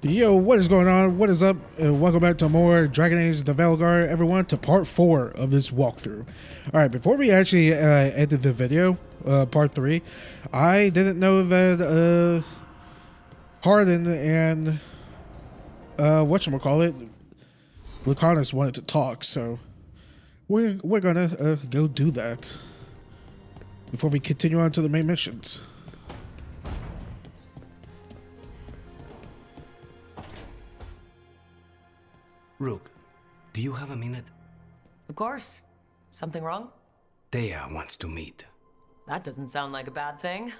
Yo, what is going on? What is up? And welcome back to more Dragon Age The Veilguard, everyone, to part 4 of this walkthrough. Alright, before we actually ended the video, part 3, I didn't know that Warden and whatchamacallit, Lucanus wanted to talk, so we're gonna go do that before we continue on to the main missions. Rook, do you have a minute? Of course. Something wrong? Thea wants to meet. That doesn't sound like a bad thing.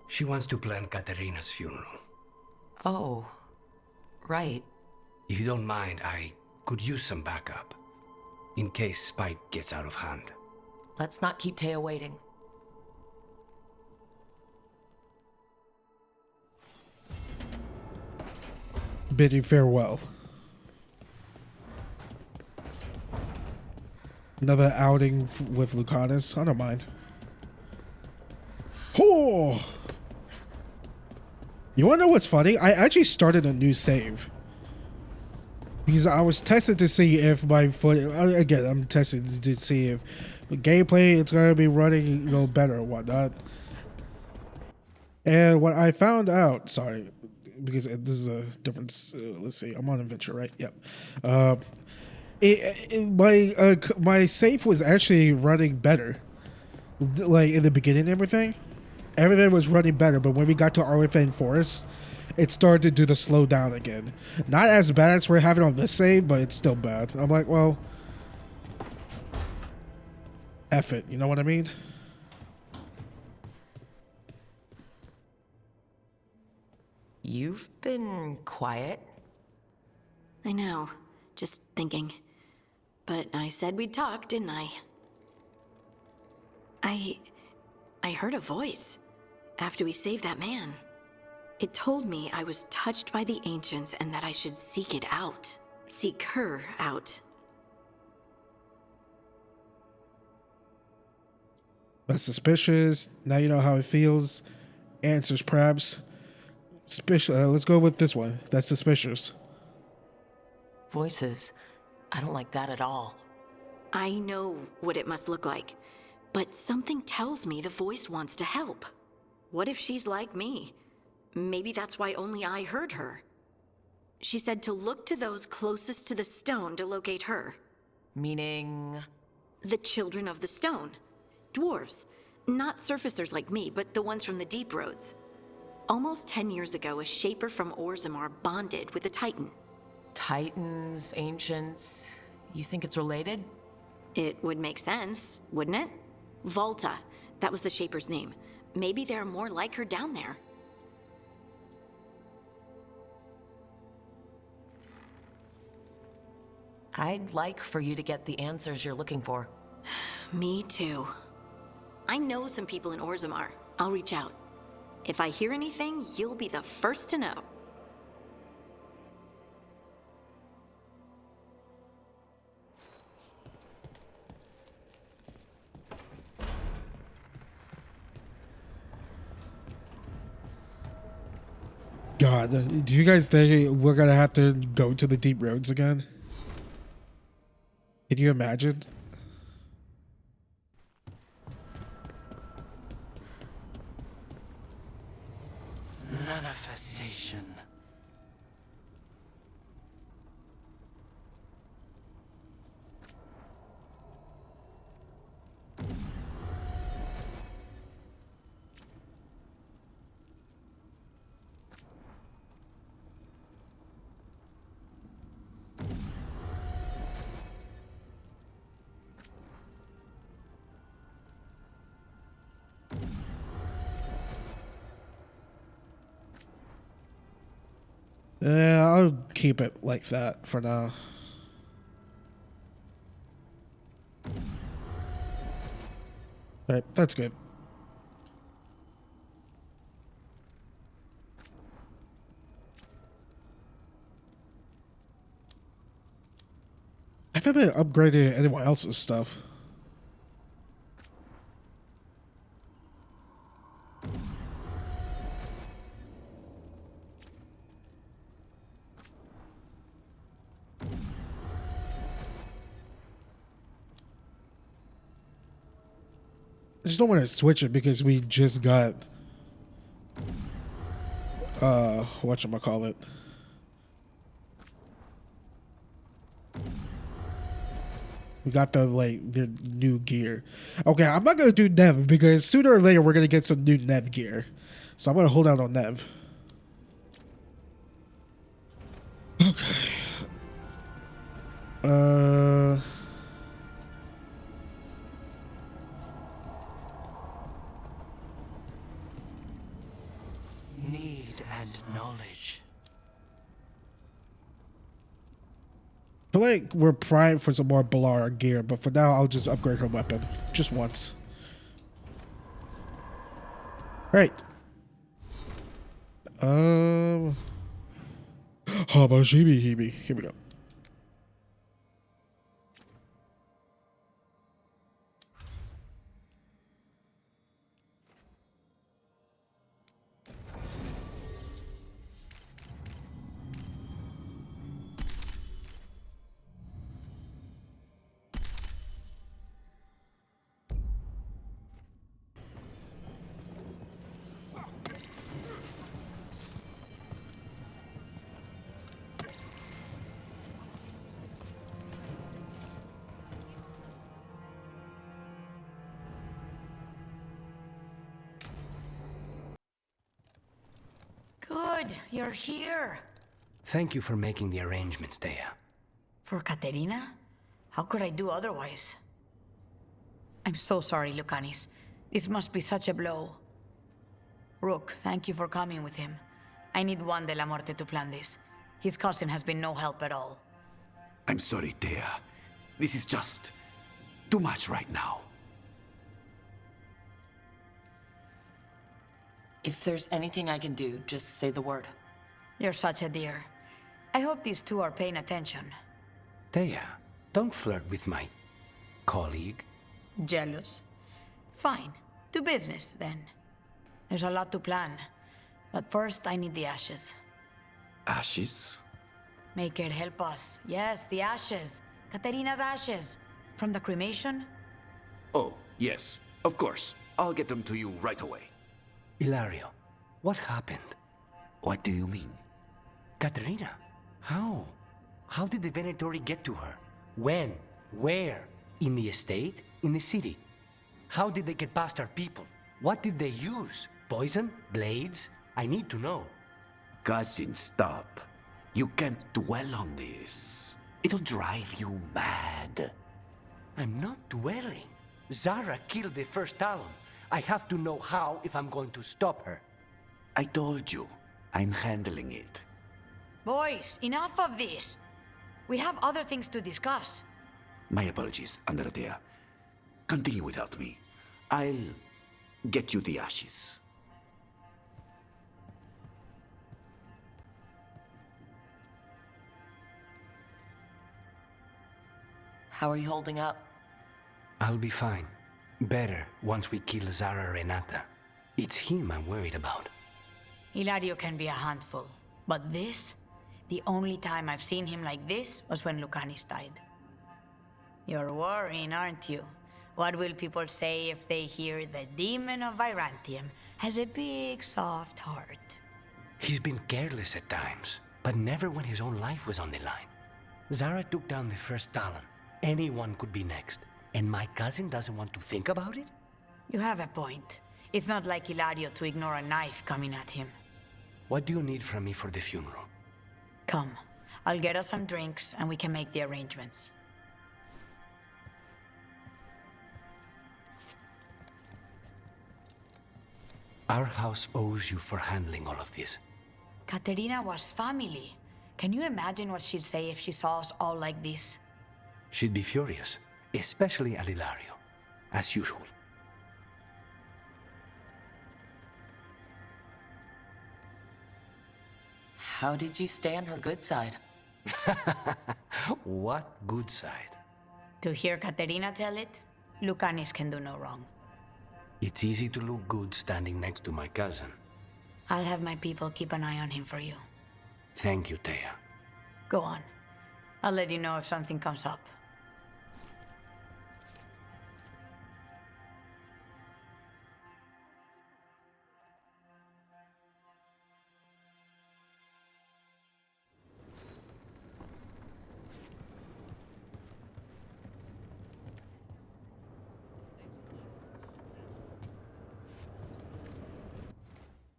She wants to plan Katerina's funeral. Oh, right. If you don't mind, I could use some backup. In case Spite gets out of hand. Let's not keep Taya waiting. Bid you farewell. Another outing with Lucanus. I don't mind. Oh! You wanna know what's funny? I actually started a new save. Because I was testing to see if my foot... Again, I'm testing to see if the gameplay it's gonna be running, you know, better or whatnot. And what I found out... Sorry, because this is a different... let's see, I'm on adventure, right? Yep. My save was actually running better, like in the beginning and everything was running better, but when we got to Arlington Forest, it started to do the slow down again. Not as bad as we're having on this save, but it's still bad. I'm like, well, F it, you know what I mean? You've been quiet. I know. Just thinking. But I said we'd talk, didn't I? I heard a voice after we saved that man. It told me I was touched by the ancients and that I should seek it out. Seek her out. That's suspicious. Now you know how it feels. Answers perhaps. Let's go with this one. That's suspicious. Voices. I don't like that at all. I know what it must look like, but something tells me the voice wants to help. What if she's like me? Maybe that's why only I heard her. She said to look to those closest to the stone to locate her. Meaning? The children of the stone. Dwarves. Not surfacers like me, but the ones from the deep roads. Almost 10 years ago, a shaper from Orzammar bonded with a titan. Titans, ancients. You think it's related? It would make sense, wouldn't it? Volta, that was the shaper's name. Maybe there are more like her down there. I'd like for you to get the answers you're looking for. Me too. I know some people in Orzammar. I'll reach out. If I hear anything, you'll be the first to know. God, do you guys think we're gonna have to go to the deep roads again? Can you imagine? Manifestation. Yeah, I'll keep it like that for now. Right, that's good. I haven't been upgrading anyone else's stuff. I just don't want to switch it because we just got whatchamacallit. We got the new gear. Okay, I'm not gonna do Nev because sooner or later we're gonna get some new Nev gear. So I'm gonna hold out on Nev. Okay. Need and knowledge. I feel like we're primed for some more Balara gear, but for now I'll just upgrade her weapon. Just once. Alright. Habashibi Hibi. Here we go. Good, you're here. Thank you for making the arrangements, Dea. For Katerina? How could I do otherwise? I'm so sorry, Lucanis. This must be such a blow. Rook, thank you for coming with him. I need Juan de la Muerte to plan this. His cousin has been no help at all. I'm sorry, Dea. This is just too much right now. If there's anything I can do, just say the word. You're such a dear. I hope these two are paying attention. Dea, don't flirt with my colleague. Jealous? Fine. To business, then. There's a lot to plan. But first, I need the ashes. Ashes? Make it help us. Yes, the ashes. Katerina's ashes. From the cremation? Oh, yes, of course. I'll get them to you right away. Ilario, what happened? What do you mean? Katerina, how? How did the Venatori get to her? When? Where? In the estate? In the city? How did they get past our people? What did they use? Poison? Blades? I need to know. Cousin, stop. You can't dwell on this. It'll drive you mad. I'm not dwelling. Zara killed the first Talon. I have to know how if I'm going to stop her. I told you, I'm handling it. Boys, enough of this. We have other things to discuss. My apologies, Andradea. Continue without me. I'll get you the ashes. How are you holding up? I'll be fine. Better once we kill Zara Renata. It's him I'm worried about. Hilario can be a handful, but this? The only time I've seen him like this was when Lucanis died. You're worrying, aren't you? What will people say if they hear the demon of Virantium has a big, soft heart? He's been careless at times, but never when his own life was on the line. Zara took down the first Talon. Anyone could be next. And my cousin doesn't want to think about it? You have a point. It's not like Hilario to ignore a knife coming at him. What do you need from me for the funeral? Come, I'll get us some drinks and we can make the arrangements. Our house owes you for handling all of this. Katerina was family. Can you imagine what she'd say if she saw us all like this? She'd be furious, especially at Hilario, as usual. How did you stay on her good side? What good side? To hear Katerina tell it, Lucanis can do no wrong. It's easy to look good standing next to my cousin. I'll have my people keep an eye on him for you. Thank you, Dea. Go on. I'll let you know if something comes up.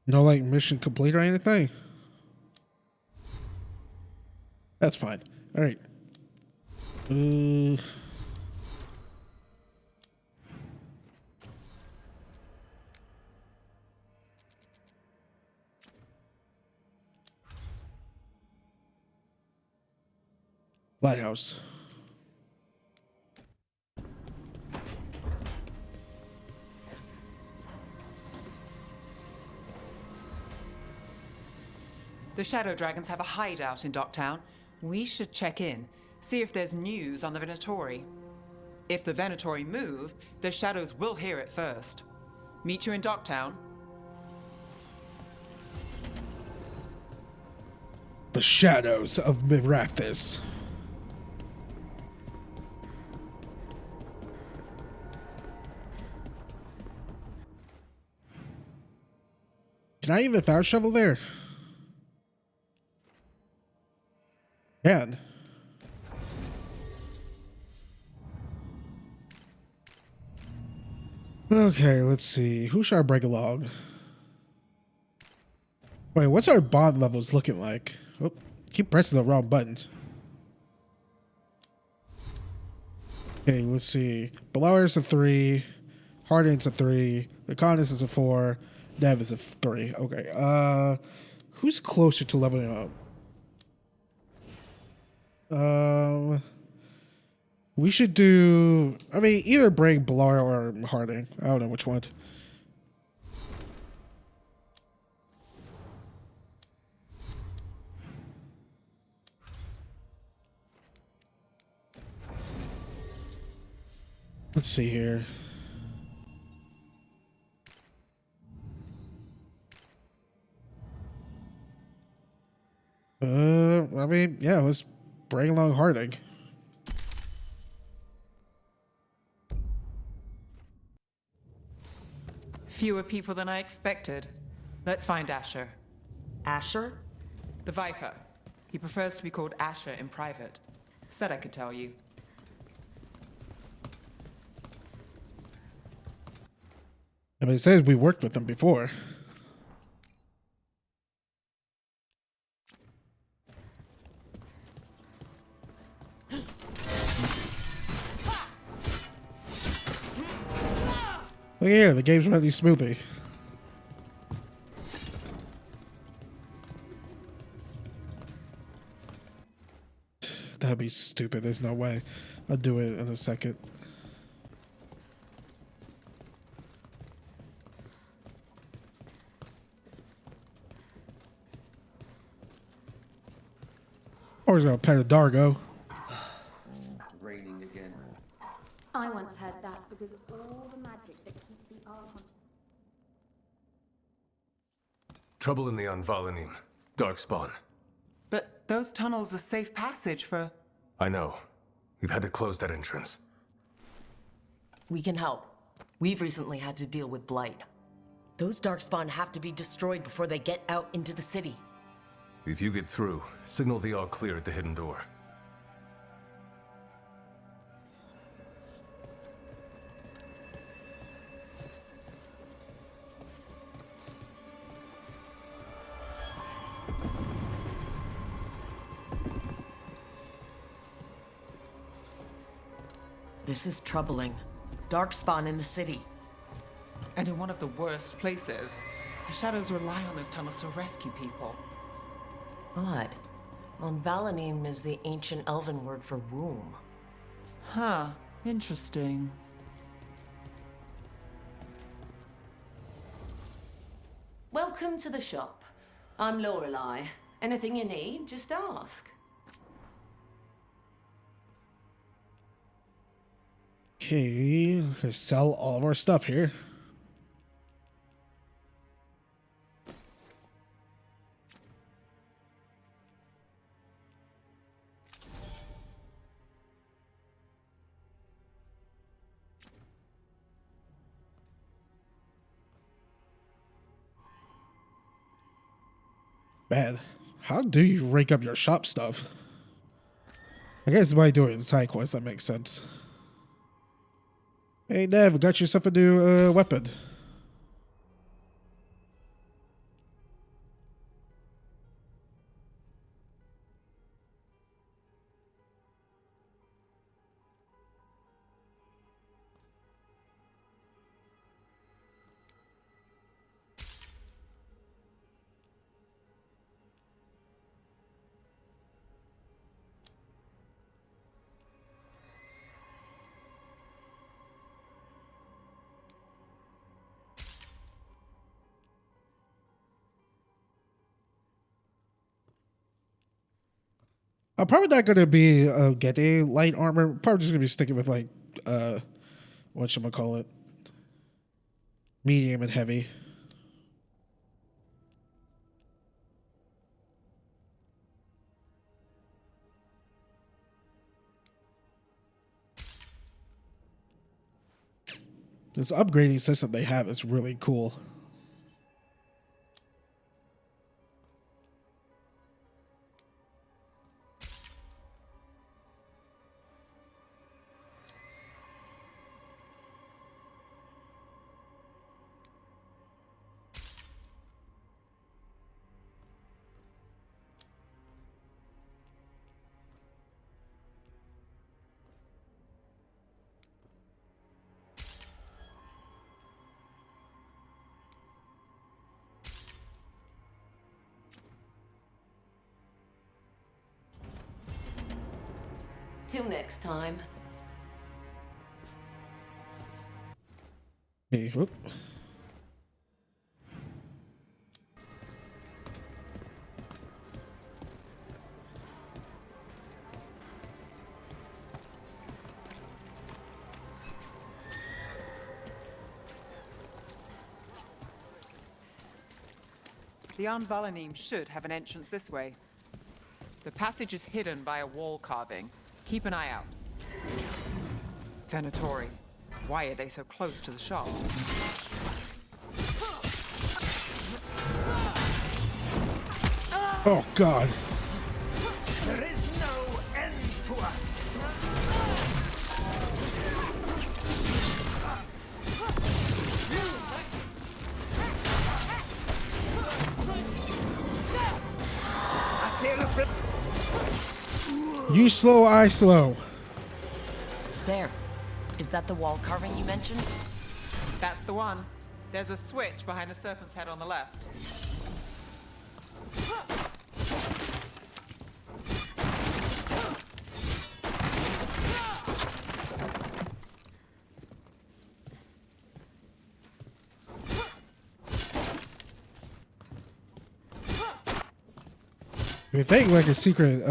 No, like, mission complete or anything? That's fine. All right. Lighthouse. The Shadow Dragons have a hideout in Docktown. We should check in, see if there's news on the Venatori. If the Venatori move, the Shadows will hear it first. Meet you in Docktown. The shadows of Mirathis. Can I even fast travel there? Can. Okay, let's see. Who should I break along? Wait, what's our bond levels looking like? Oh, keep pressing the wrong buttons. Okay, let's see. Belarus a 3. Hardin's a 3. The Condis is a 4. Dev is a 3. Okay. Who's closer to leveling up? We should do. I mean, either bring Belar or Harding. I don't know which one. Let's see here. I mean, yeah, let's bring along Harding. Fewer people than I expected. Let's find Asher. Asher? The Viper. He prefers to be called Asher in private. Said I could tell you. I mean, it says we worked with them before. Look here, the game's running smoothly. That'd be stupid. There's no way. I'll do it in a second. Or he's gonna pet a Dargo. Raining again. I once heard that's because of all the magic that keeps the Archon. Trouble in the Anvalanim. Darkspawn. But those tunnels are safe passage for... I know. We've had to close that entrance. We can help. We've recently had to deal with Blight. Those Darkspawn have to be destroyed before they get out into the city. If you get through, signal the all clear at the hidden door. This is troubling. Darkspawn in the city. And in one of the worst places. The Shadows rely on those tunnels to rescue people. Odd. Anvalanim is the ancient elven word for womb. Huh. Interesting. Welcome to the shop. I'm Lorelei. Anything you need, just ask. Okay, we're gonna sell all of our stuff here. Man, how do you rank up your shop stuff? I guess by doing side quests, that makes sense. Hey, Nev, got yourself a new weapon. I'm probably not gonna be getting light armor. Probably just gonna be sticking with like whatchamacallit, medium and heavy. This upgrading system they have is really cool. Till next time. Hey, whoop. The Valanyme should have an entrance this way. The passage is hidden by a wall carving. Keep an eye out. Venatori, why are they so close to the shop? Oh God. There is no end to us. I feel a bit. You slow, I slow. There. Is that the wall carving you mentioned? That's the one. There's a switch behind the serpent's head on the left. You think like a secret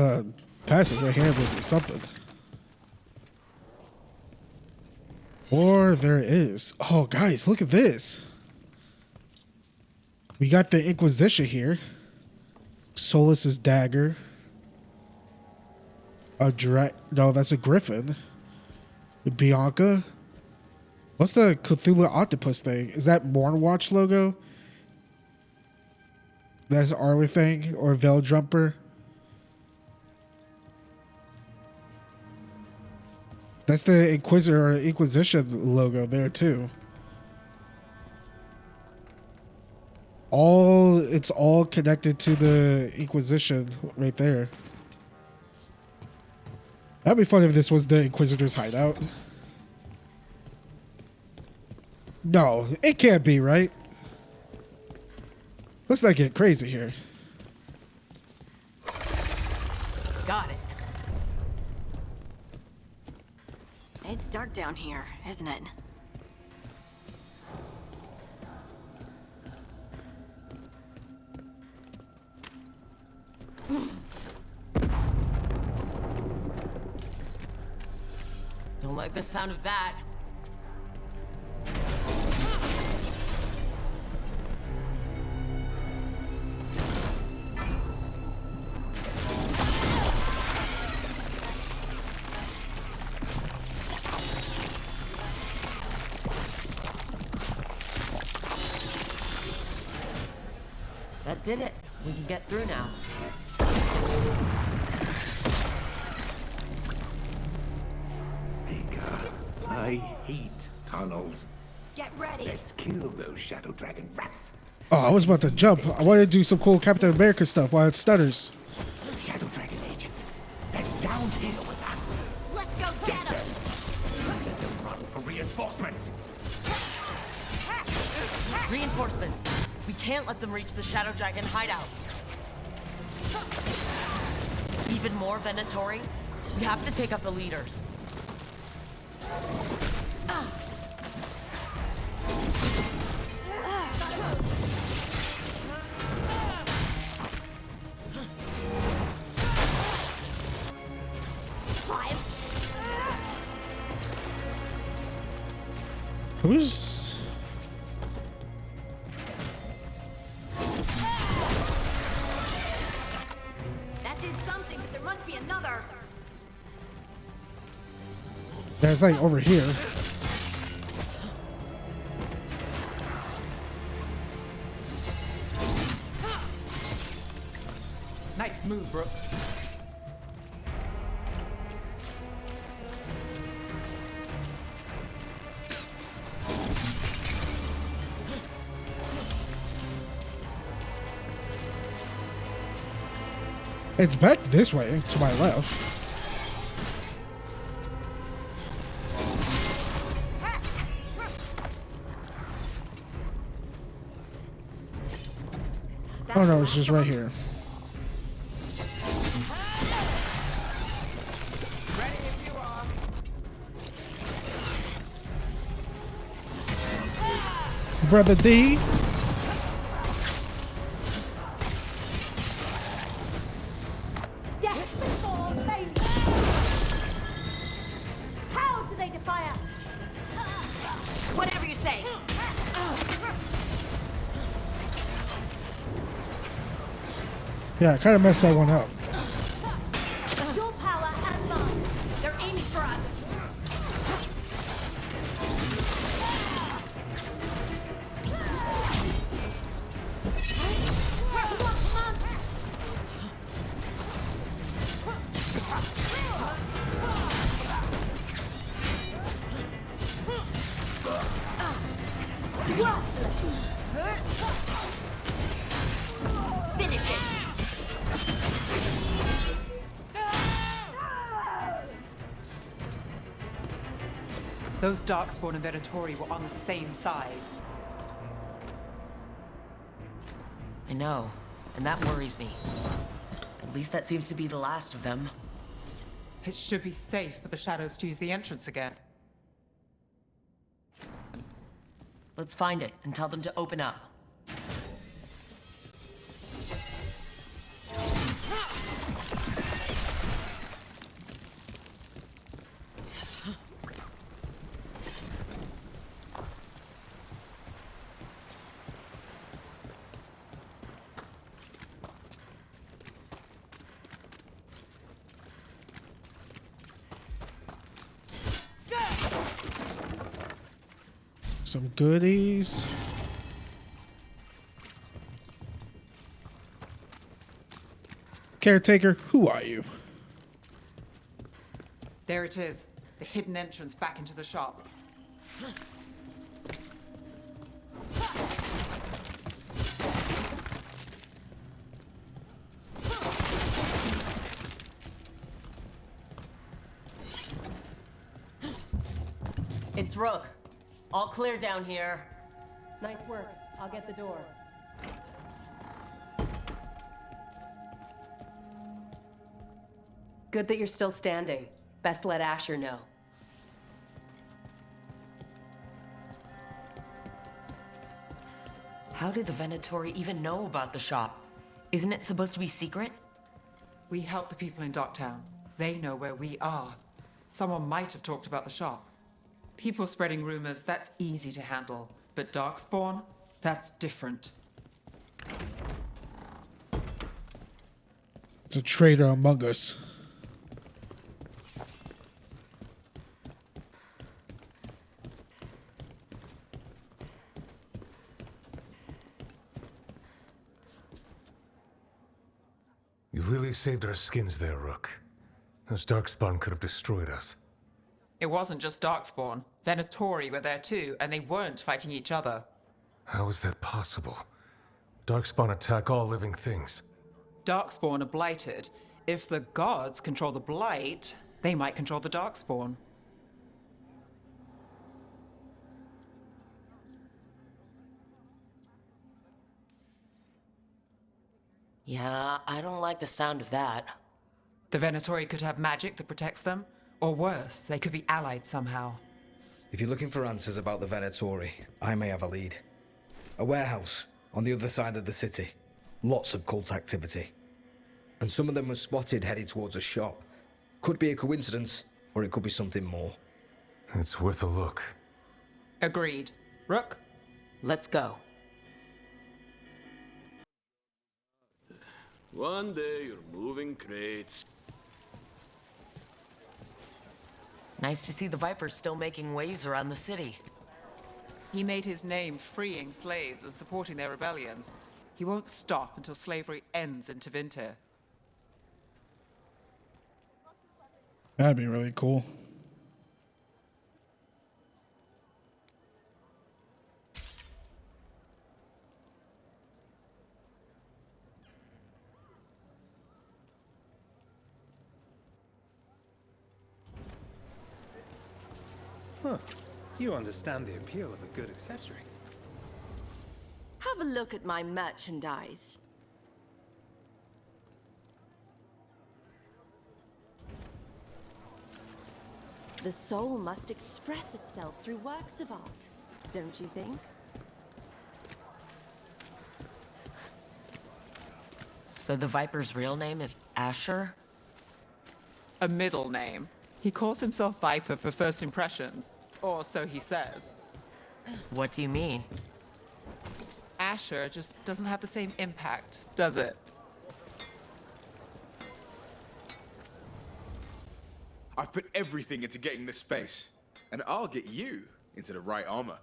passage right here would be something. Or there is. Oh, guys, look at this. We got the Inquisition here. Solus's dagger. No, that's a griffin. Bianca. What's the Cthulhu octopus thing? Is that Mornwatch logo? That's Arler thing or Veil Jumper. That's the Inquisitor or Inquisition logo there too. It's all connected to the Inquisition right there. That'd be funny if this was the Inquisitor's hideout. No, it can't be, right? Let's not get crazy here. Got it. It's dark down here, isn't it? Don't like the sound of that. That did it. We can get through now. I hate tunnels. Get ready. Let's kill those shadow dragon rats. Oh, I was about to jump. I wanted to do some cool Captain America stuff while it stutters. Shadow dragon agents, they're down here with us. Let's go get them. Let them run for reinforcements. Reinforcements. We can't let them reach the Shadow Dragon hideout. Even more Venatori? We have to take out the leaders. Who's... That did something, but there must be another. Yeah, it's like over here. Nice move, Brooke. It's back this way, to my left. Oh no, it's just right here. Brother D. Yes, before they... How do they defy us? Whatever you say. Yeah, I kind of messed that one up. Your power and mine. They're aiming for us. Finish it. Those Darkspawn and Venatori were on the same side. I know, and that worries me. At least that seems to be the last of them. It should be safe for the Shadows to use the entrance again. Let's find it and tell them to open up. Some goodies. Caretaker, who are you? There it is. The hidden entrance back into the shop. It's Rook. All clear down here. Nice work. I'll get the door. Good that you're still standing. Best let Asher know. How did the Venatori even know about the shop? Isn't it supposed to be secret? We help the people in Docktown. They know where we are. Someone might have talked about the shop. People spreading rumors, that's easy to handle. But Darkspawn, that's different. It's a traitor among us. You really saved our skins there, Rook. Those Darkspawn could have destroyed us. It wasn't just Darkspawn. Venatori were there too, and they weren't fighting each other. How is that possible? Darkspawn attack all living things. Darkspawn are blighted. If the gods control the blight, they might control the Darkspawn. Yeah, I don't like the sound of that. The Venatori could have magic that protects them, or worse, they could be allied somehow. If you're looking for answers about the Venatori, I may have a lead. A warehouse on the other side of the city. Lots of cult activity. And some of them were spotted headed towards a shop. Could be a coincidence, or it could be something more. It's worth a look. Agreed. Rook, let's go. One day you're moving crates. Nice to see the Vipers still making waves around the city. He made his name freeing slaves and supporting their rebellions. He won't stop until slavery ends in Tevinter. That'd be really cool. Huh. You understand the appeal of a good accessory. Have a look at my merchandise. The soul must express itself through works of art, don't you think? So the Viper's real name is Asher? A middle name. He calls himself Viper for first impressions, or so he says. What do you mean? Asher just doesn't have the same impact, does it? I've put everything into getting this space, and I'll get you into the right armor.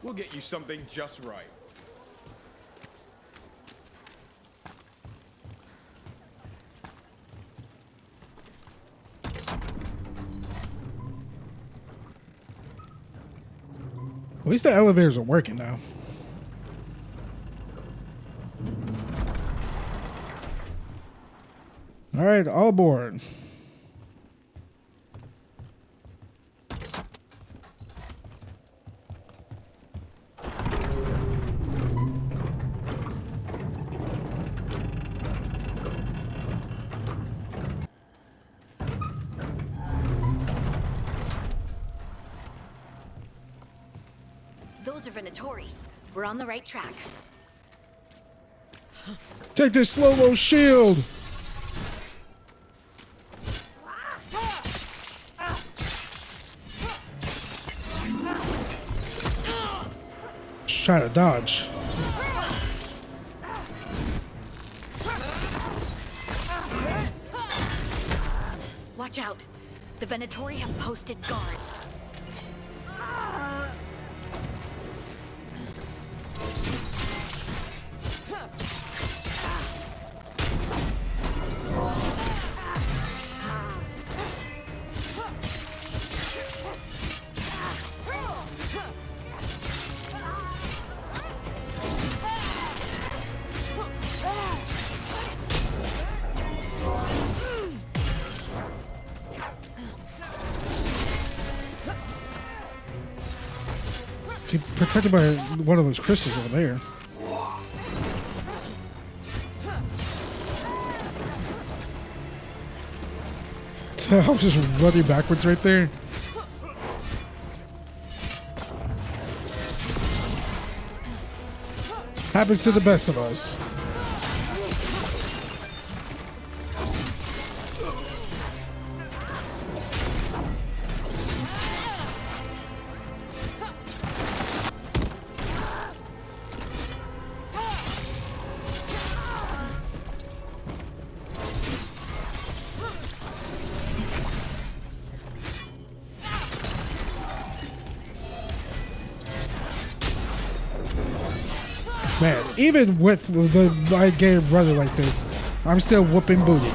We'll get you something just right. At least the elevators are working now. All right, all aboard. Those are Venatori. We're on the right track. Take this slow-mo shield. Just try to dodge. Watch out. The Venatori have posted guards. He's protected by one of those crystals over there. I was just running backwards right there. Happens to the best of us. Man, even with the game running like this, I'm still whooping booty.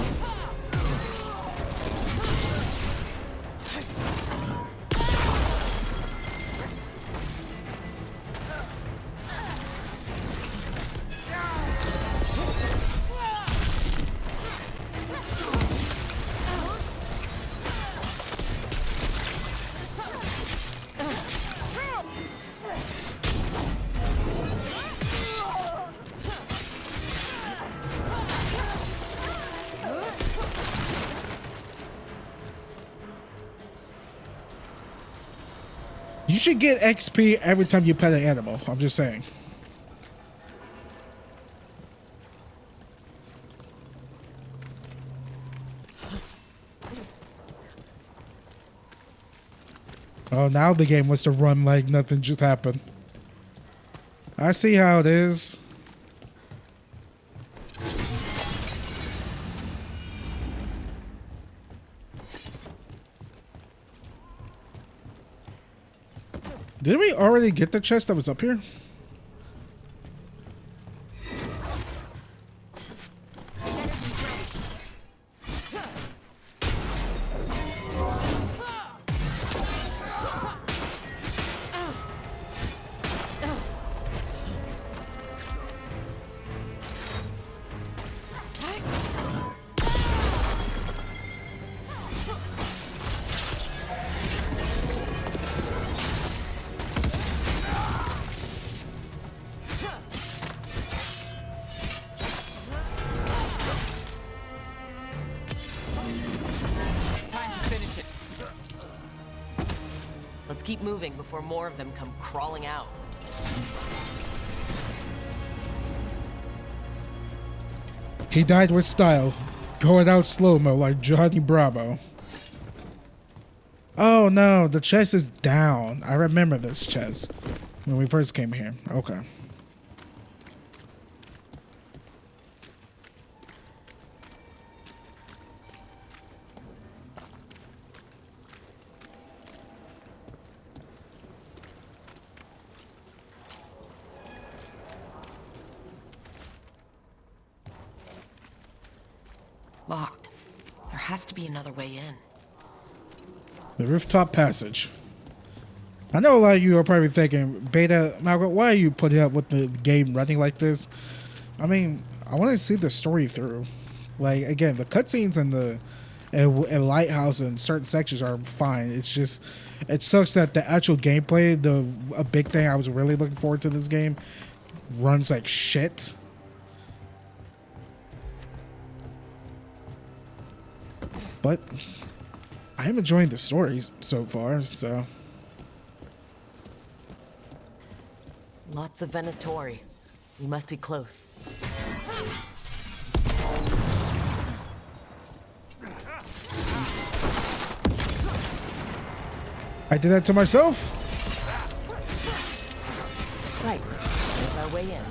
should get XP every time you pet an animal. I'm just saying. Oh, now the game wants to run like nothing just happened. I see how it is. Did we already get the chest that was up here? Let's keep moving before more of them come crawling out. He died with style, going out slow-mo like Johnny Bravo. Oh no, the chest is down. I remember this chest when we first came here. Okay. Locked. There has to be another way in. The rooftop passage. I know a lot of you are probably thinking, Baytuh, Malcolm, why are you putting up with the game running like this? I mean, I want to see the story through. Like, again, the cutscenes and the lighthouse and certain sections are fine. It's just, it sucks that the actual gameplay, a big thing I was really looking forward to this game, runs like shit. But I am enjoying the story so far, so. Lots of Venatori. We must be close. I did that to myself? Right. There's our way in.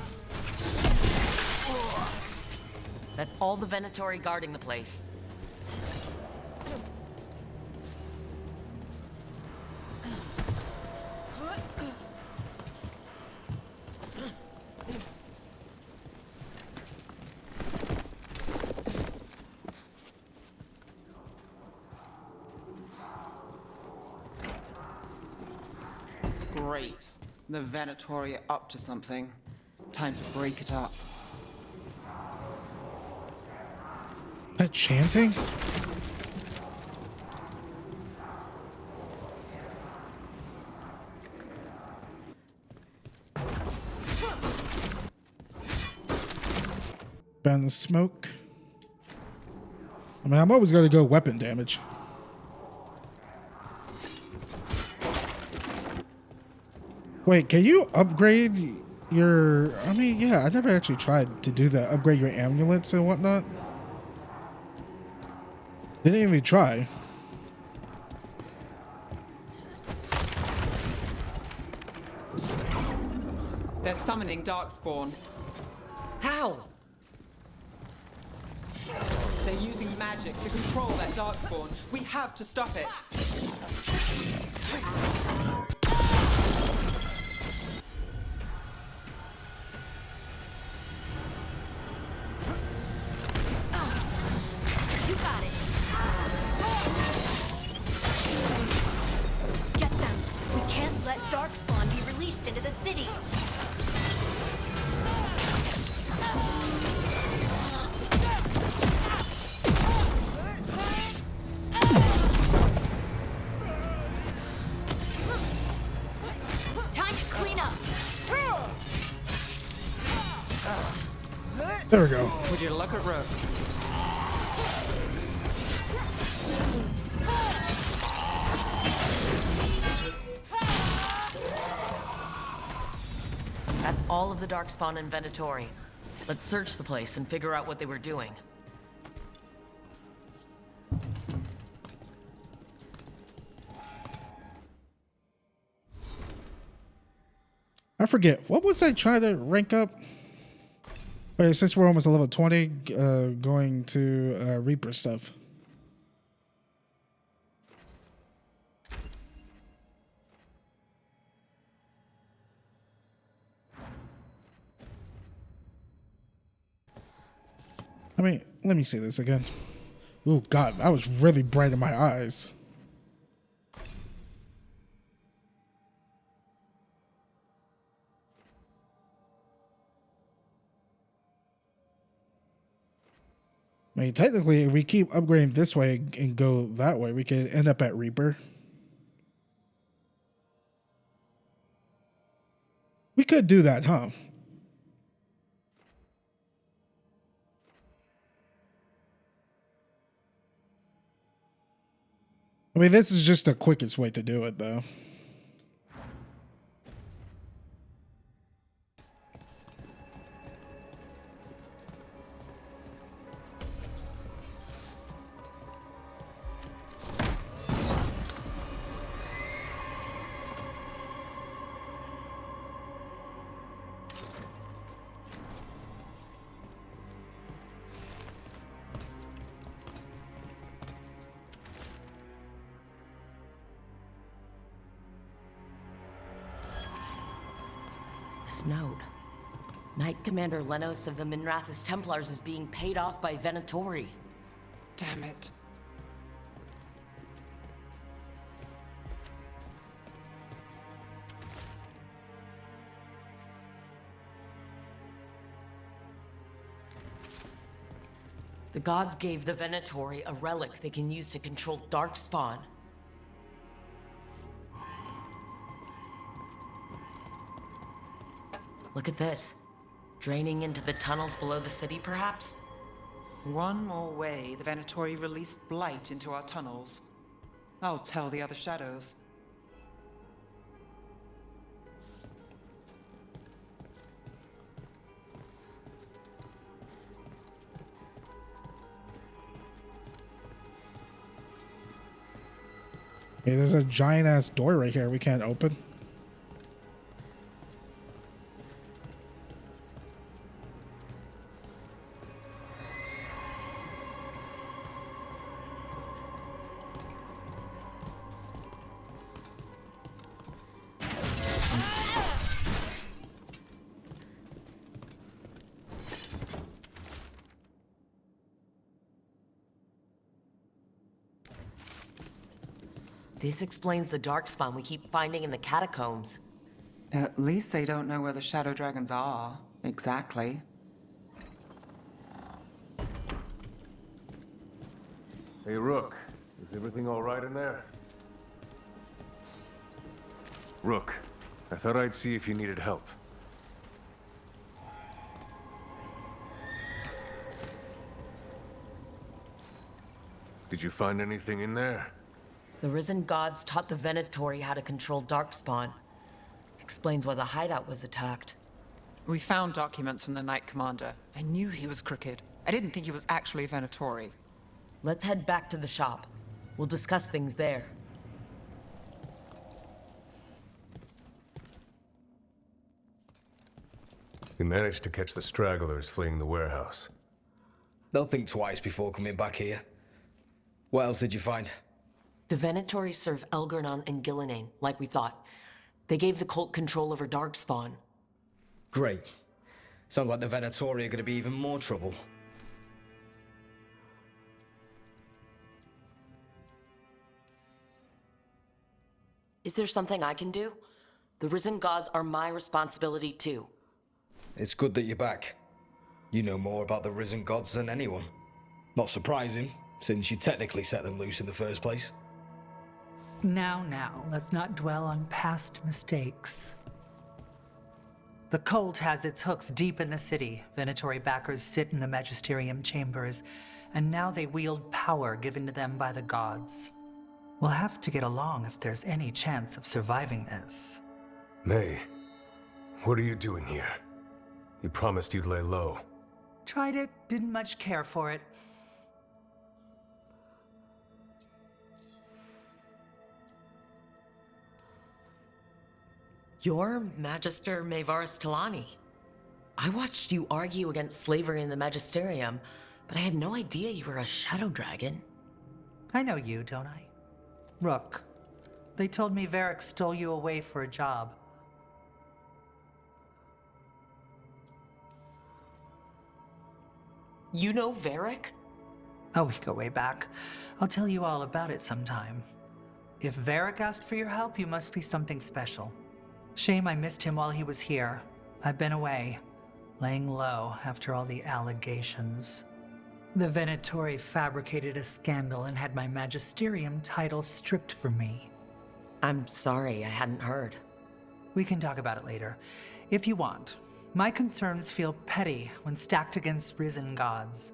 That's all the Venatori guarding the place. Great. The Venatori are up to something. Time to break it up. That chanting? Ban the smoke. I mean, I'm always going to go weapon damage. Wait, can you upgrade your... I mean, yeah, I never actually tried to do that. Upgrade your amulets and whatnot. Didn't even try. They're summoning Darkspawn. How? They're using magic to control that Darkspawn. We have to stop it. You got it. Get them. We can't let Darkspawn be released into the city. Time to clean up. There we go. Would you look at Rook? That's all of the Darkspawn in Venatori. Let's search the place and figure out what they were doing. I forget, what was I trying to rank up? Wait, since we're almost a level 20, going to Reaper stuff. I mean, let me see this again. Oh God, that was really bright in my eyes. I mean, technically, if we keep upgrading this way and go that way, we could end up at Reaper. We could do that, huh? I mean, this is just the quickest way to do it, though. This note. Knight Commander Lenos of the Minrathous Templars is being paid off by Venatori. Damn it. The gods gave the Venatori a relic they can use to control Darkspawn. Look at this. Draining into the tunnels below the city, perhaps? One more way the Venatori released blight into our tunnels. I'll tell the other shadows. Hey, there's a giant ass door right here we can't open. This explains the Darkspawn we keep finding in the catacombs. At least they don't know where the Shadow Dragons are, exactly. Hey, Rook. Is everything all right in there? Rook, I thought I'd see if you needed help. Did you find anything in there? The Risen Gods taught the Venatori how to control Darkspawn. Explains why the hideout was attacked. We found documents from the Knight Commander. I knew he was crooked. I didn't think he was actually a Venatori. Let's head back to the shop. We'll discuss things there. We managed to catch the stragglers fleeing the warehouse. They'll think twice before coming back here. What else did you find? The Venatori serve Elgar'nan and Gillenane, like we thought. They gave the cult control over Darkspawn. Great. Sounds like the Venatori are going to be even more trouble. Is there something I can do? The Risen Gods are my responsibility too. It's good that you're back. You know more about the Risen Gods than anyone. Not surprising, since you technically set them loose in the first place. Now, let's not dwell on past mistakes. The cult has its hooks deep in the city. Venatori backers sit in the Magisterium chambers, and now they wield power given to them by the gods. We'll have to get along if there's any chance of surviving this. May, What are you doing here? You promised you'd lay low. Tried it, didn't much care for it. You're Magister Maevaris Talani. I watched you argue against slavery in the Magisterium, but I had no idea you were a shadow dragon. I know you, don't I? Rook. They told me Varric stole you away for a job. You know Varric? Oh, we go way back. I'll tell you all about it sometime. If Varric asked for your help, you must be something special. Shame I missed him while he was here. I've been away, laying low after all the allegations. The Venatori fabricated a scandal and had my Magisterium title stripped from me. I'm sorry, I hadn't heard. We can talk about it later, if you want. My concerns feel petty when stacked against risen gods.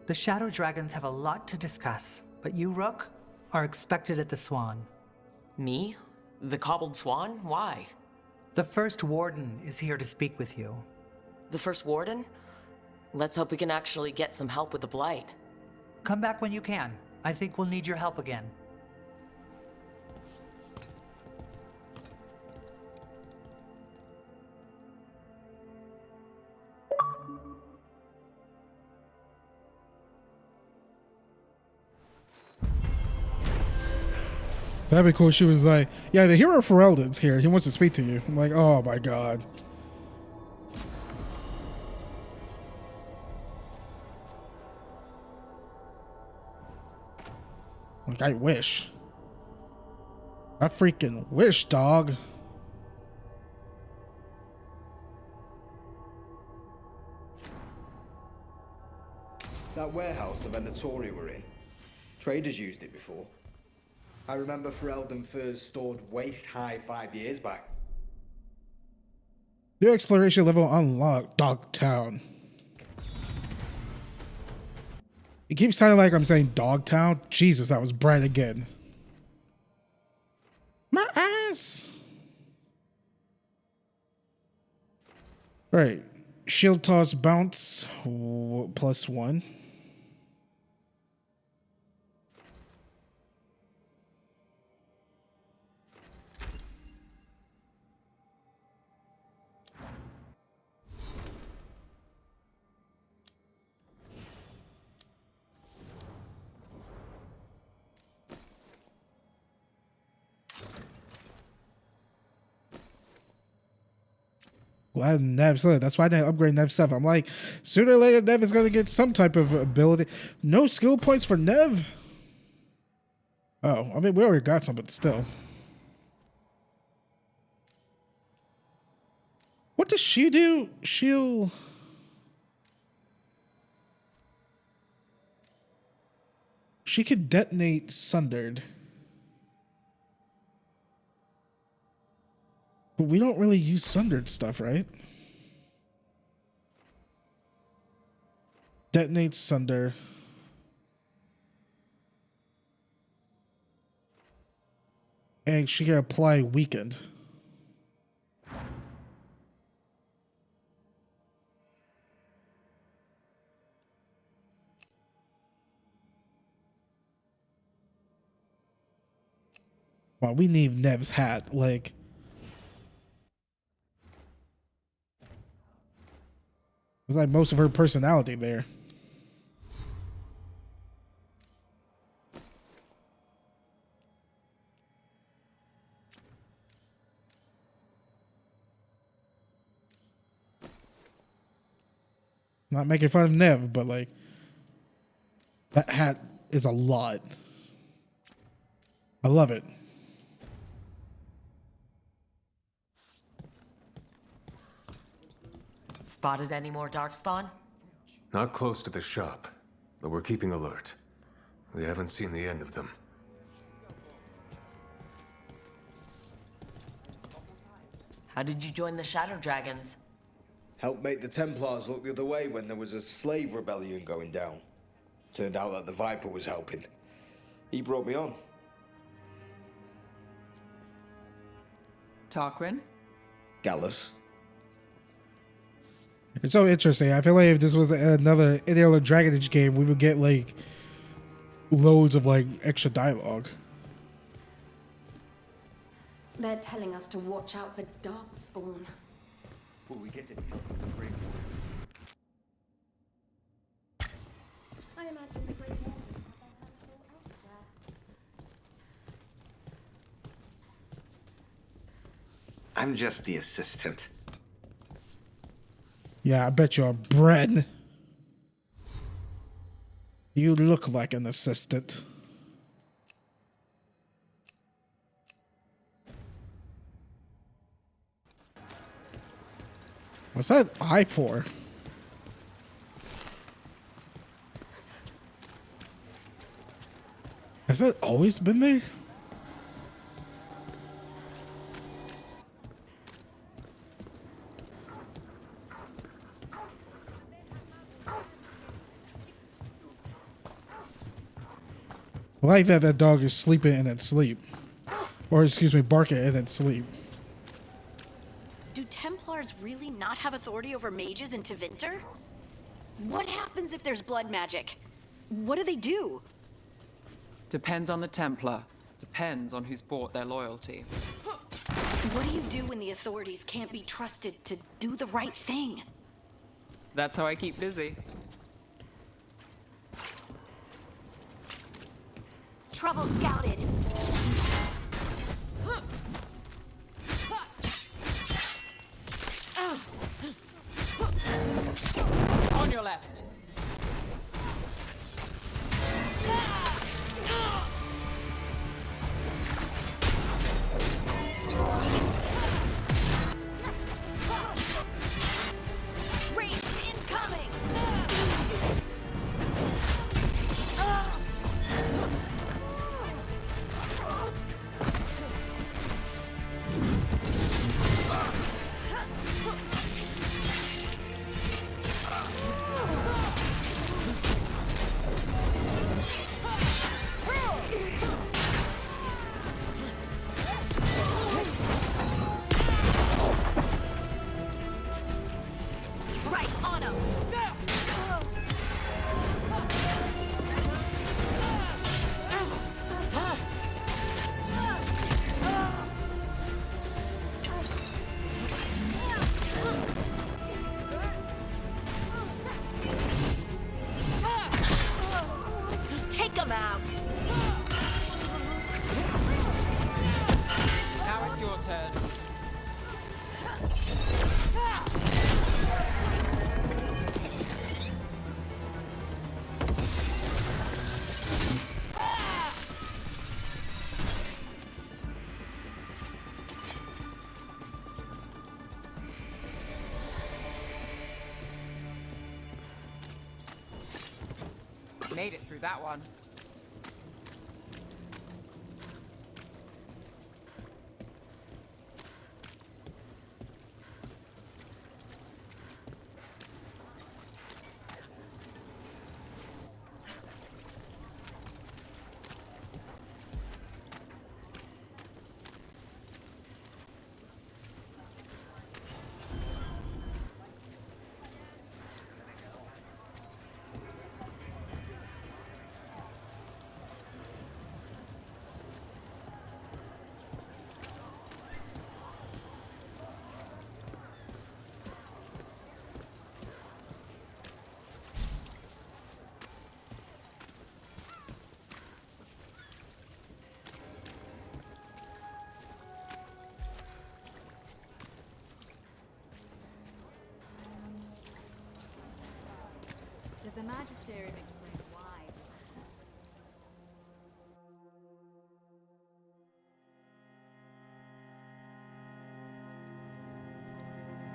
The Shadow Dragons have a lot to discuss, but you, Rook, are expected at the Swan. Me? The Cobbled Swan? Why? The first Warden is here to speak with you. The first Warden? Let's hope we can actually get some help with the Blight. Come back when you can. I think we'll need your help again. That'd be cool. She was like, yeah, the hero Ferelden's here. He wants to speak to you. I'm like, oh my god. Like, I wish. I freaking wish, dog. That warehouse the Venatori were in. Traders used it before. I remember Ferelden furs stored waist-high 5 years back. New exploration level unlocked, Dogtown. It keeps sounding like I'm saying Dogtown. Jesus, that was bright again. My ass. Right. Shield toss bounce +1. Glad Nev said that's why I didn't upgrade Nev 7. I'm like, sooner or later Nev is going to get some type of ability. No skill points for Nev? Oh, I mean, we already got some, but still. What does she do? She could detonate Sundered. But we don't really use Sundered stuff, right? Detonate Sunder. And she can apply Weakened. Well, we need Nev's hat, like... It's like most of her personality there. Not making fun of Nev, but like that hat is a lot. I love it. Spotted any more Darkspawn? Not close to the shop, but we're keeping alert. We haven't seen the end of them. How did you join the Shadow Dragons? Helped make the Templars look the other way when there was a slave rebellion going down. Turned out that the Viper was helping. He brought me on. Tarquin? Gallus. It's so interesting. I feel like if this was another any other Dragon Age game, we would get like loads of like extra dialogue. They're telling us to watch out for Darkspawn. Will we get any help from the Great Warden? I imagine the Great Warden will elsewhere. I'm just the assistant. Yeah, I bet you're Bren. You look like an assistant. What's that eye for? Has that always been there? I like that that dog is sleeping in its sleep. Or, excuse me, barking in its sleep. Do Templars really not have authority over mages in Tevinter? What happens if there's blood magic? What do they do? Depends on the Templar. Depends on who's bought their loyalty. What do you do when the authorities can't be trusted to do the right thing? That's how I keep busy. Trouble scouted. On your left. Race incoming. Right on him. Take him out. Now it's your turn. Made it through that one. Did the Magisterium explain why?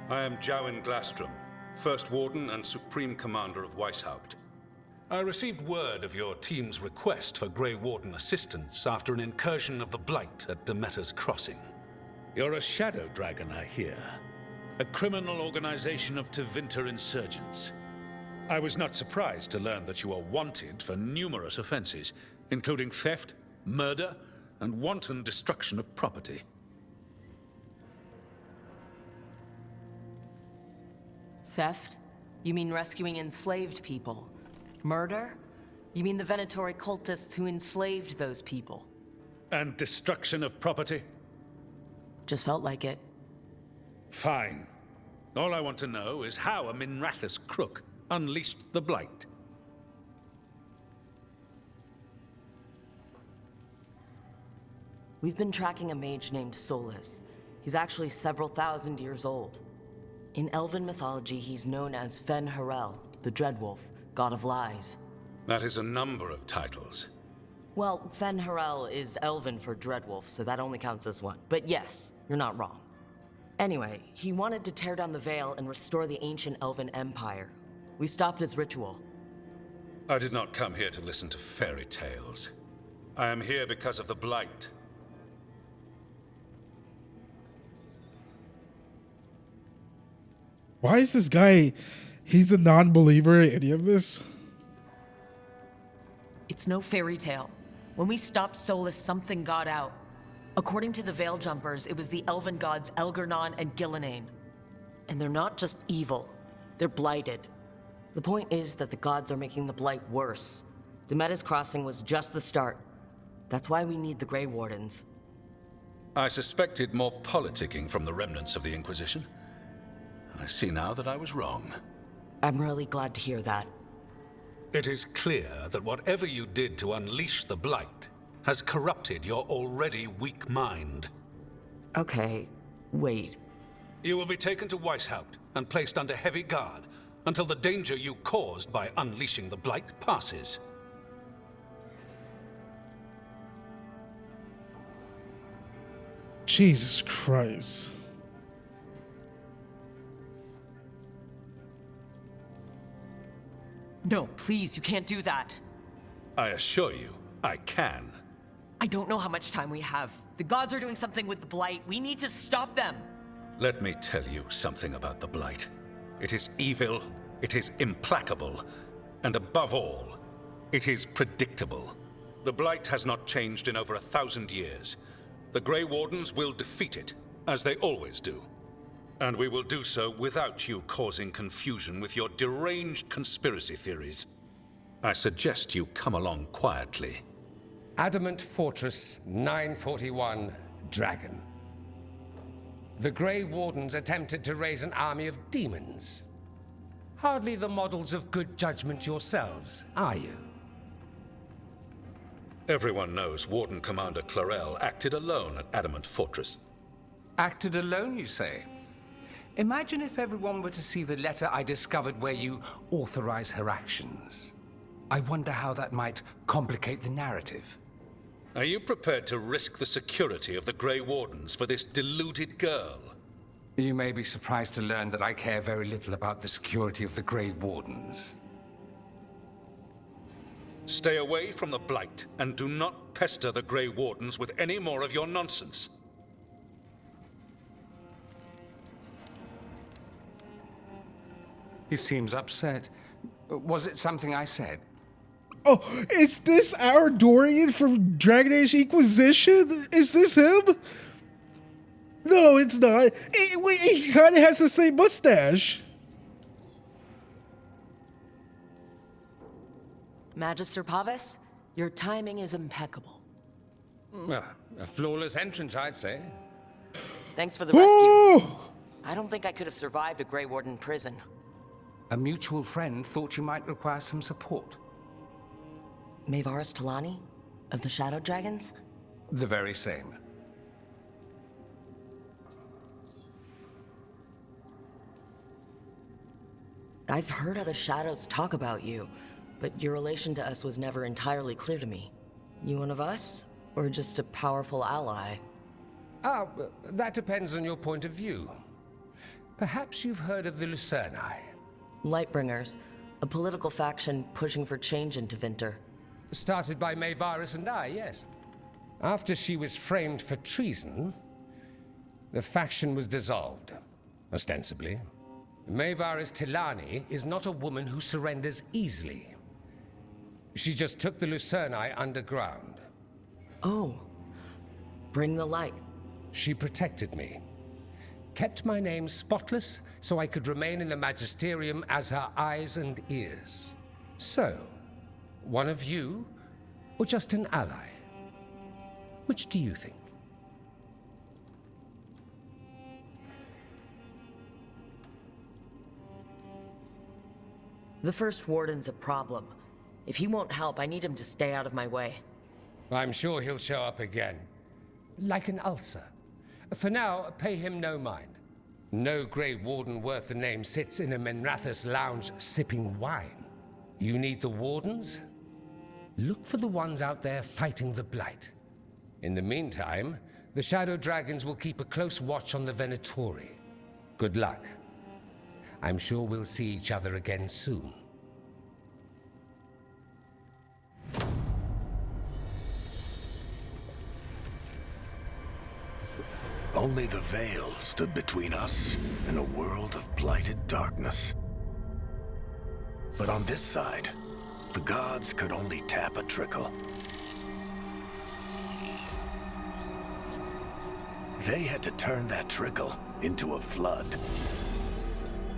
I am Jowin Glastrom, First Warden and Supreme Commander of Weishaupt. I received word of your team's request for Grey Warden assistance after an incursion of the Blight at Demeter's Crossing. You're a shadow dragon, I hear. A criminal organization of Tevinter insurgents. I was not surprised to learn that you are wanted for numerous offenses, including theft, murder, and wanton destruction of property. Theft? You mean rescuing enslaved people? Murder? You mean the Venatori cultists who enslaved those people? And destruction of property? Just felt like it. Fine. All I want to know is how a Minrathous crook unleashed the Blight. We've been tracking a mage named Solus. He's actually several thousand years old. In Elven mythology, he's known as Fen Harel, the Dreadwolf, god of lies. That is a number of titles. Well, Fen Harel is Elven for Dreadwolf, so that only counts as one. But yes, you're not wrong. Anyway, he wanted to tear down the Veil and restore the ancient Elven Empire. We stopped his ritual. I did not come here to listen to fairy tales. I am here because of the Blight. Why is this guy, he's a non-believer in any of this? It's no fairy tale. When we stopped Solus, something got out. According to the Veil Jumpers, it was the Elven gods Elgernon and Gillenane. And they're not just evil, they're blighted. The point is that the gods are making the Blight worse. Demeda's Crossing was just the start. That's why we need the Grey Wardens. I suspected more politicking from the remnants of the Inquisition. I see now that I was wrong. I'm really glad to hear that. It is clear that whatever you did to unleash the Blight has corrupted your already weak mind. Okay, wait. You will be taken to Weishaupt and placed under heavy guard until the danger you caused by unleashing the Blight passes. Jesus Christ. No, please, you can't do that. I assure you, I can. I don't know how much time we have. The gods are doing something with the Blight. We need to stop them. Let me tell you something about the Blight. It is evil, it is implacable, and above all, it is predictable. The Blight has not changed in over 1,000 years. The Grey Wardens will defeat it, as they always do. And we will do so without you causing confusion with your deranged conspiracy theories. I suggest you come along quietly. Adamant Fortress 941, Dragon. The Grey Wardens attempted to raise an army of demons. Hardly the models of good judgment yourselves, are you? Everyone knows Warden Commander Clarel acted alone at Adamant Fortress. Acted alone, you say? Imagine if everyone were to see the letter I discovered where you authorize her actions. I wonder how that might complicate the narrative. Are you prepared to risk the security of the Grey Wardens for this deluded girl? You may be surprised to learn that I care very little about the security of the Grey Wardens. Stay away from the Blight, and do not pester the Grey Wardens with any more of your nonsense. He seems upset. Was it something I said? Oh, is this our Dorian from Dragon Age Inquisition? Is this him? No, it's not. He kind of has the same mustache. Magister Pavus, your timing is impeccable. Well, a flawless entrance, I'd say. Thanks for the rescue. I don't think I could have survived a Grey Warden prison. A mutual friend thought you might require some support. Maevaris Talani? Of the Shadow Dragons? The very same. I've heard other Shadows talk about you, but your relation to us was never entirely clear to me. You one of us? Or just a powerful ally? That depends on your point of view. Perhaps you've heard of the Lucerni. Lightbringers, a political faction pushing for change in Tevinter. Started by Maevaris and I, yes. After she was framed for treason, the faction was dissolved, ostensibly. Maevaris Talani is not a woman who surrenders easily. She just took the Lucerni underground. Oh. Bring the light. She protected me. kept my name spotless so I could remain in the Magisterium as her eyes and ears. So, one of you, or just an ally? Which do you think? The first warden's a problem. If he won't help, I need him to stay out of my way. I'm sure he'll show up again. Like an ulcer. For now, pay him no mind. No Grey Warden worth the name sits in a Menrathus lounge sipping wine. You need the Wardens? Look for the ones out there fighting the Blight. In the meantime, the Shadow Dragons will keep a close watch on the Venatori. Good luck. I'm sure we'll see each other again soon. Only the veil stood between us and a world of blighted darkness. But on this side, the gods could only tap a trickle. They had to turn that trickle into a flood.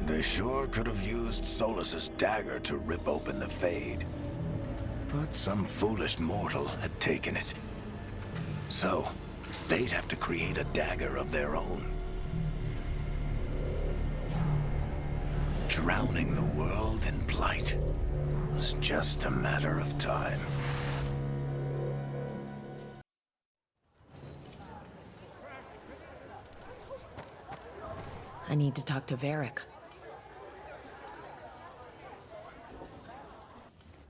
They sure could have used Solus's dagger to rip open the Fade. But some foolish mortal had taken it. So, they'd have to create a dagger of their own. Drowning the world in blight was just a matter of time. I need to talk to Varric.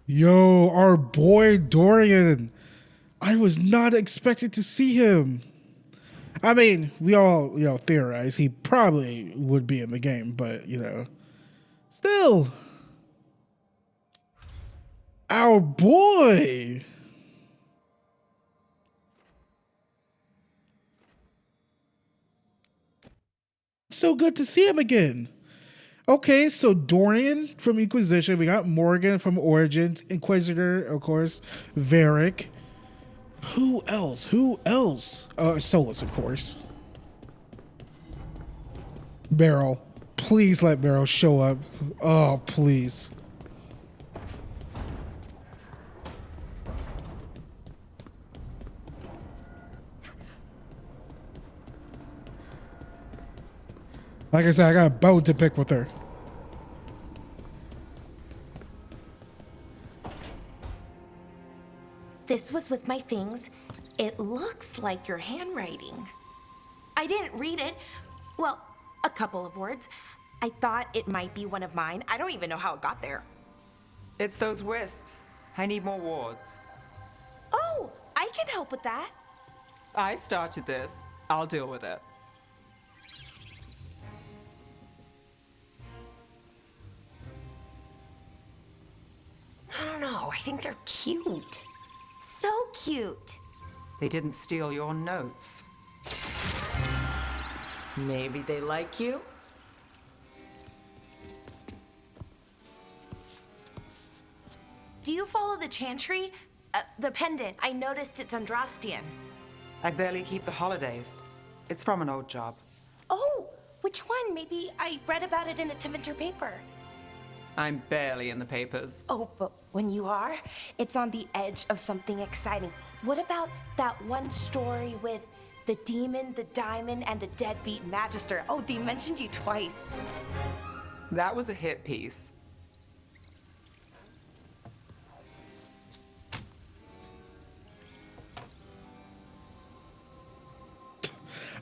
Yo, our boy Dorian. I was not expecting to see him. I mean, we all, theorize he probably would be in the game, but, still. Our boy. So good to see him again. Okay, so Dorian from Inquisition. We got Morgan from Origins. Inquisitor, of course. Varric. Who else? Solus, of course. Beryl. Please let Beryl show up. Oh, please. Like I said, I got a bone to pick with her. This was with my things. It looks like your handwriting. I didn't read it. Well, a couple of words. I thought it might be one of mine. I don't even know how it got there. It's those wisps. I need more wards. Oh, I can help with that. I started this. I'll deal with it. I don't know. I think they're cute. So cute. They didn't steal your notes. Maybe they like you? Do you follow the chantry? The pendant. I noticed it's Andrastian. I barely keep the holidays. It's from an old job. Oh, which one? Maybe I read about it in a Tevinter paper. I'm barely in the papers. Oh, but when you are, it's on the edge of something exciting. What about that one story with the demon, the diamond, and the deadbeat magister? Oh, they mentioned you twice. That was a hit piece.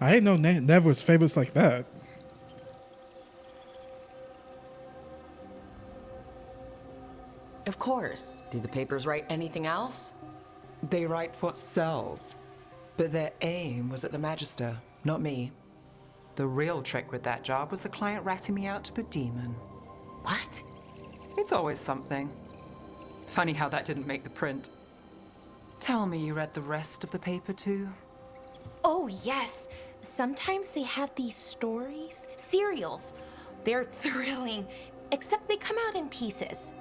I didn't know Nev was famous like that. Of course. Do the papers write anything else? They write what sells. But their aim was at the Magister, not me. The real trick with that job was the client ratting me out to the demon. What? It's always something. Funny how that didn't make the print. Tell me you read the rest of the paper too? Oh, yes. Sometimes they have these stories, serials. They're thrilling, except they come out in pieces.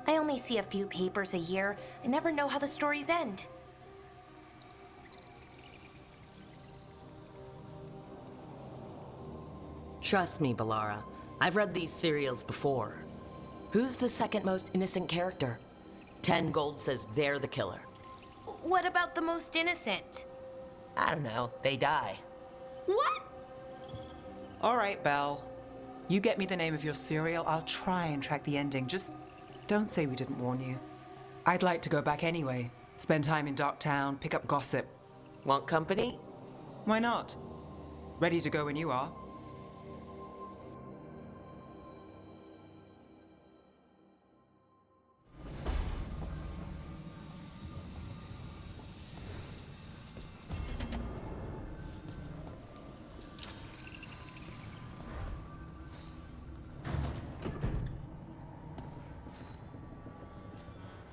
I only see a few papers a year. I never know how the stories end. Trust me, Balara. I've read these serials before. Who's the second most innocent character? 10 gold says they're the killer. What about the most innocent? I don't know. They die. What? All right, Belle. You get me the name of your serial, I'll try and track the ending. Just don't say we didn't warn you. I'd like to go back anyway. Spend time in Docktown, pick up gossip. Want company? Why not? Ready to go when you are.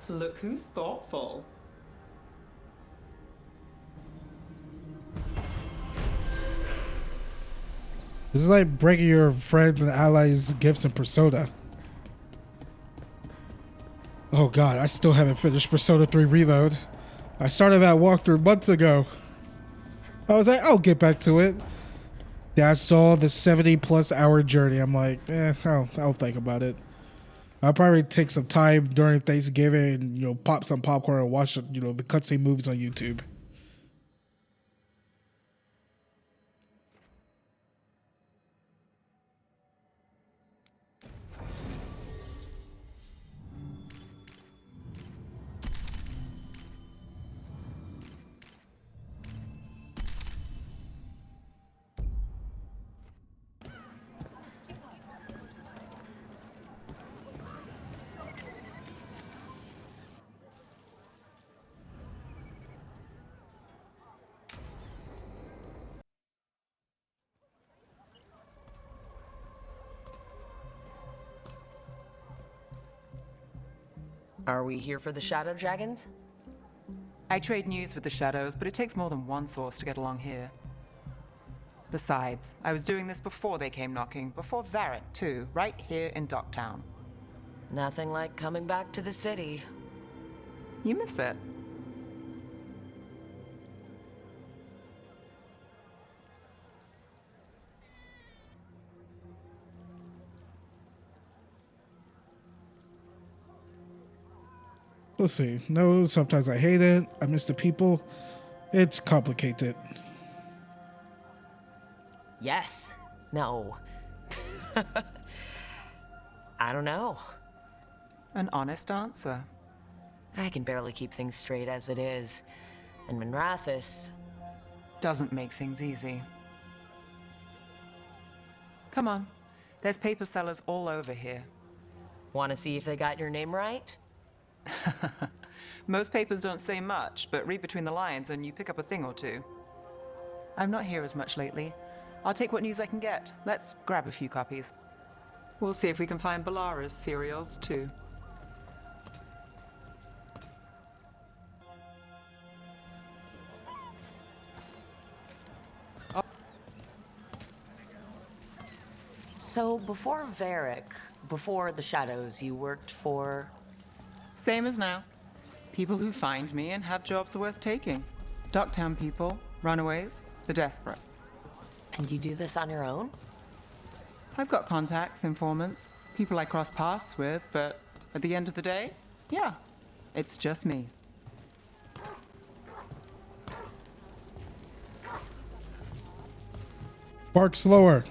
Look who's thoughtful. This is like breaking your friends and allies' gifts in Persona. Oh god, I still haven't finished Persona 3 Reload. I started that walkthrough months ago. I was like, I'll get back to it. Yeah, I saw the 70+ hour journey. I'm like, I'll think about it. I'll probably take some time during Thanksgiving and, you know, pop some popcorn and watch, you know, the cutscene movies on YouTube. Are we here for the Shadow Dragons? I trade news with the Shadows, but it takes more than one source to get along here. Besides, I was doing this before they came knocking, before Varric too, right here in Docktown. Nothing like coming back to the city. You miss it. Let's see. No, sometimes I hate it. I miss the people. It's complicated. Yes. No. I don't know. An honest answer. I can barely keep things straight as it is. And Minrathis doesn't make things easy. Come on. There's paper sellers all over here. Want to see if they got your name right? Most papers don't say much, but read between the lines and you pick up a thing or two. I'm not here as much lately. I'll take what news I can get. Let's grab a few copies. We'll see if we can find Balara's serials, too. So, before Varric, before the Shadows, you worked for... Same as now. People who find me and have jobs worth taking. Docktown people, runaways, the desperate. And you do this on your own? I've got contacts, informants, people I cross paths with, but at the end of the day, yeah, it's just me. Bark slower.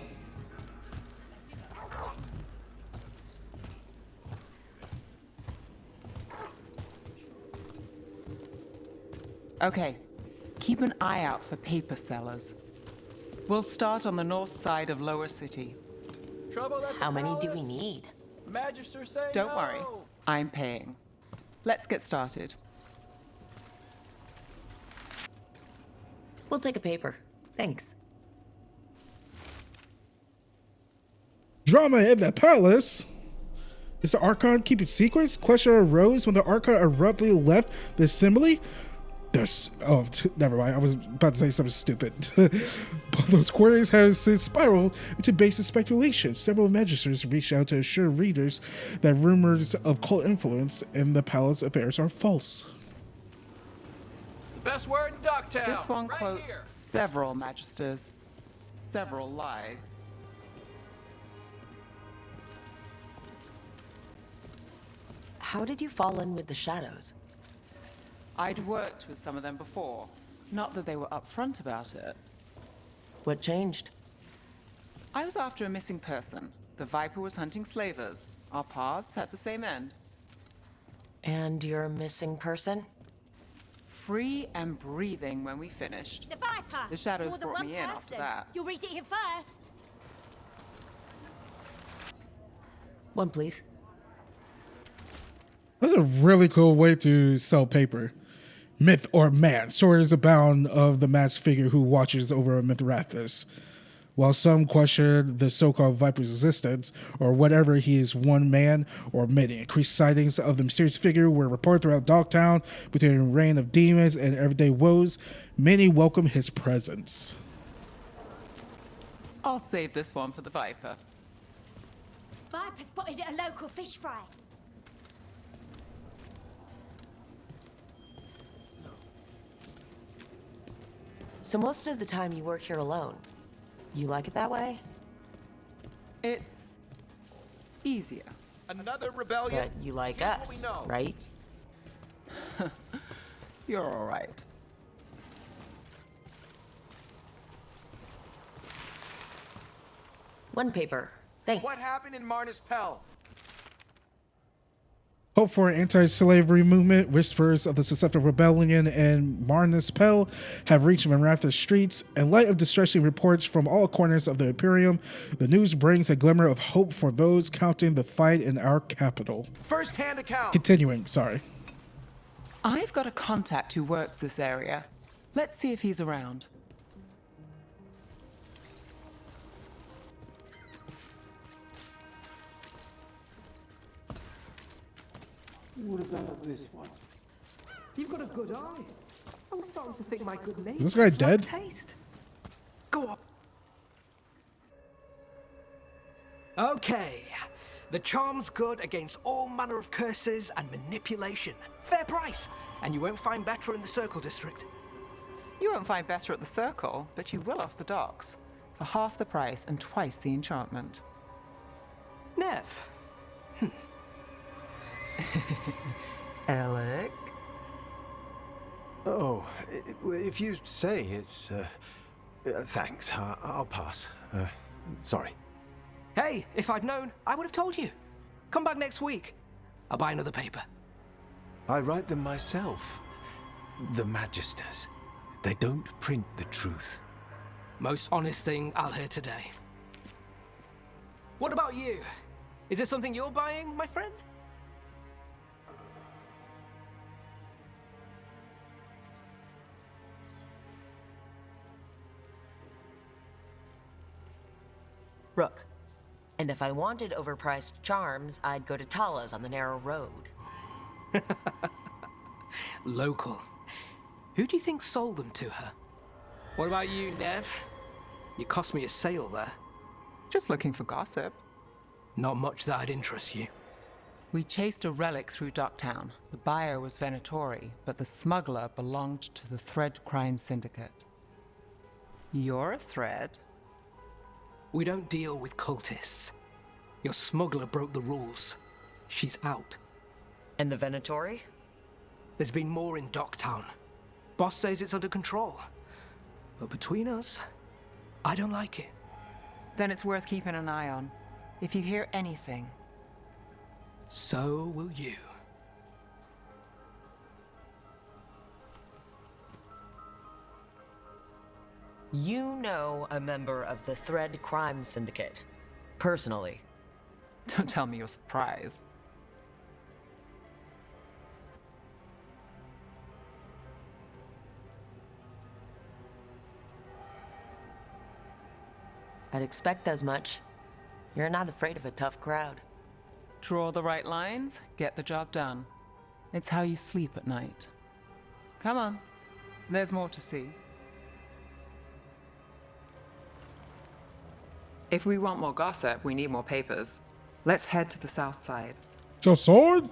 Okay, keep an eye out for paper sellers. We'll start on the north side of Lower City. How many do we need? Magister say Don't no. worry, I'm paying. Let's get started. We'll take a paper. Thanks. Drama in the palace. Is the Archon keeping secrets? Question arose when the Archon abruptly left the assembly. Never mind. I was about to say something stupid. But those queries have since spiraled into baseless speculation. Several magisters reached out to assure readers that rumors of cult influence in the palace affairs are false. The best word in Docktown. This one right quotes here. several magisters, several lies. How did you fall in with the shadows? I'd worked with some of them before. Not that they were upfront about it. What changed? I was after a missing person. The Viper was hunting slavers. Our paths had the same end. And your missing person? Free and breathing when we finished. The Viper! The shadows More than brought one me in after person. that. You'll read it here first. One, please. That's a really cool way to sell paper. Myth or man, stories abound of the masked figure who watches over Mithrathis. While some question the so-called Viper's existence, or whatever he is one man or many, increased sightings of the mysterious figure were reported throughout Dogtown between the reign of demons and everyday woes. Many welcome his presence. I'll save this one for the Viper. Viper spotted at a local fish fry. So most of the time you work here alone. You like it that way? It's easier. Another rebellion? But you like Here's us, what we know. right? You're all right. One paper. Thanks. What happened in Marnus Pell? Hope for an anti-slavery movement, whispers of the successful rebellion in Marnus Pell have reached Mithrathis streets. In light of distressing reports from all corners of the Imperium, the news brings a glimmer of hope for those counting the fight in our capital. First-hand account. Continuing, sorry. I've got a contact who works this area. Let's see if he's around. What about this one? You've got a good eye. I'm starting to think my good name. Is this guy dead? Taste. Go on. Okay. The charm's good against all manner of curses and manipulation. Fair price. And you won't find better in the Circle District. You won't find better at the Circle, but you will off the docks. For half the price and twice the enchantment. Nev. Alec? Oh, if you say it's, thanks. I'll pass. Sorry. Hey, if I'd known, I would have told you. Come back next week. I'll buy another paper. I write them myself. The Magisters. They don't print the truth. Most honest thing I'll hear today. What about you? Is it something you're buying, my friend? Rook. And if I wanted overpriced charms, I'd go to Tala's on the narrow road. Local. Who do you think sold them to her? What about you, Nev? You cost me a sale there. Just looking for gossip. Not much that'd interest you. We chased a relic through Docktown. The buyer was Venatori, but the smuggler belonged to the Thread Crime Syndicate. You're a Thread? We don't deal with cultists. Your smuggler broke the rules. She's out. And the Venatori? There's been more in Docktown. Boss says it's under control. But between us, I don't like it. Then it's worth keeping an eye on. If you hear anything. So will you. You know a member of the Thread Crime Syndicate. Personally. Don't tell me you're surprised. I'd expect as much. You're not afraid of a tough crowd. Draw the right lines, get the job done. It's how you sleep at night. Come on. There's more to see. If we want more gossip, we need more papers. Let's head to the south side. So sword?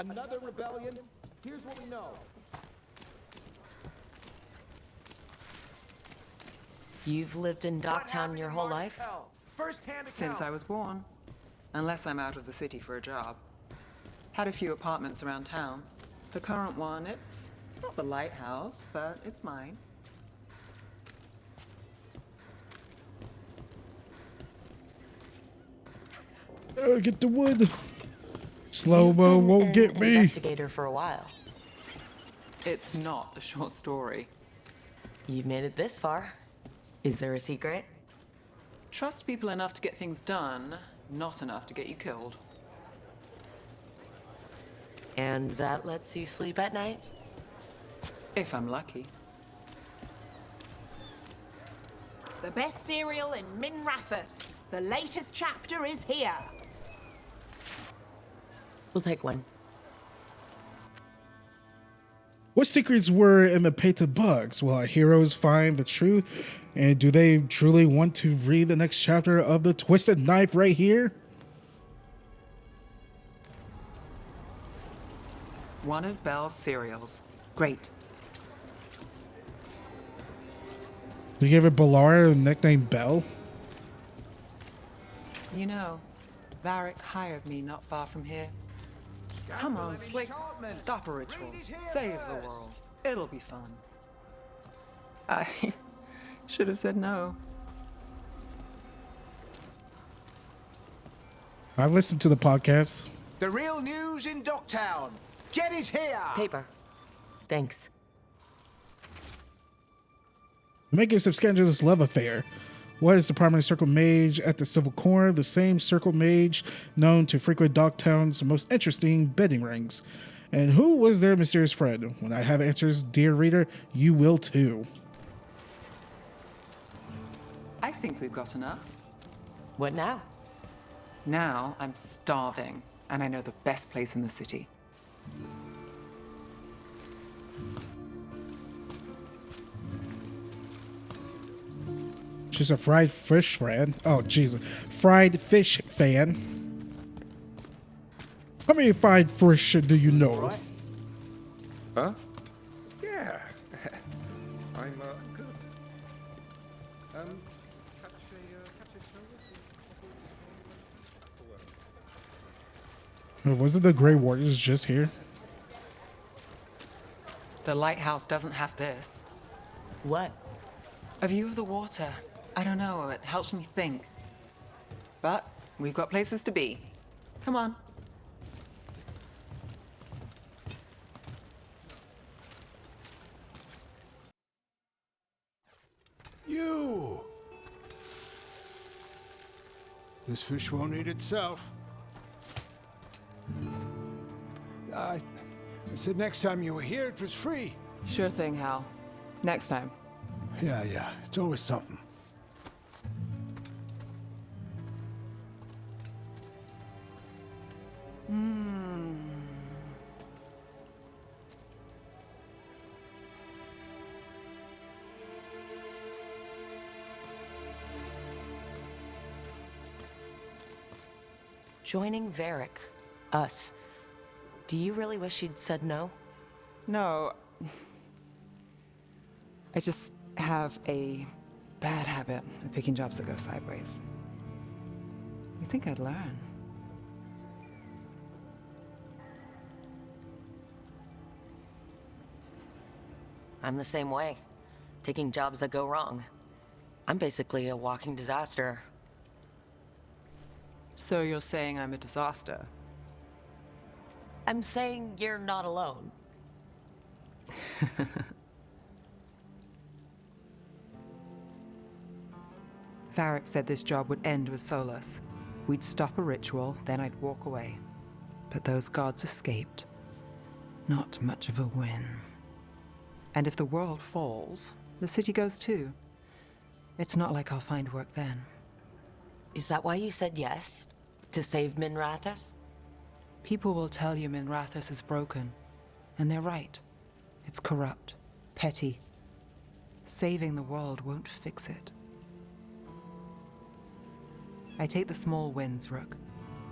Another rebellion? Here's what we know. You've lived in Docktown your whole life? Since I was born. Unless I'm out of the city for a job. Had a few apartments around town. The current one, it's not the lighthouse, but it's mine. Get the wood. Slow-mo won't get me. Investigator for a while. It's not a short story. You've made it this far. Is there a secret? Trust people enough to get things done, not enough to get you killed. And that lets you sleep at night? If I'm lucky. The best cereal in Minrathous. The latest chapter is here. We'll take one. What secrets were in the Baytuh books? Will our heroes find the truth? And do they truly want to read the next chapter of the Twisted Knife right here? One of Belle's cereals. Great. You gave it Balara the nickname Belle? You know, Varric hired me not far from here. Come on, Slick. Stop a ritual. Save the world. It'll be fun. I should have said no. I listened to the podcast. The real news in Docktown. Get it here. Paper. Thanks. The makers of Scandalous Love Affair. What is the primary circle mage at the civil corner? The same circle mage known to frequent Docktown's most interesting betting rings. And who was their mysterious friend? When I have answers, dear reader, you will too. I think we've got enough. What now? Now I'm starving, and I know the best place in the city. She's a fried fish fan. Oh, Jesus. Fried fish fan. How many fried fish do you know? Right. Huh? Yeah. I'm good. Wasn't the Grey Warriors just here? The lighthouse doesn't have this. What? A view of the water. I don't know, it helps me think. But we've got places to be. Come on. You! This fish won't eat itself. I said next time you were here, it was free. Sure thing, Hal. Next time. Yeah, it's always something. Joining Varric. Us. Do you really wish you'd said no? No. I just have a bad habit of picking jobs that go sideways. You think I'd learn? I'm the same way. Taking jobs that go wrong. I'm basically a walking disaster. So you're saying I'm a disaster? I'm saying you're not alone. Varric said this job would end with Solus. We'd stop a ritual, then I'd walk away. But those gods escaped. Not much of a win. And if the world falls, the city goes too. It's not like I'll find work then. Is that why you said yes? To save Minrathous? People will tell you Minrathous is broken. And they're right. It's corrupt. Petty. Saving the world won't fix it. I take the small wins, Rook.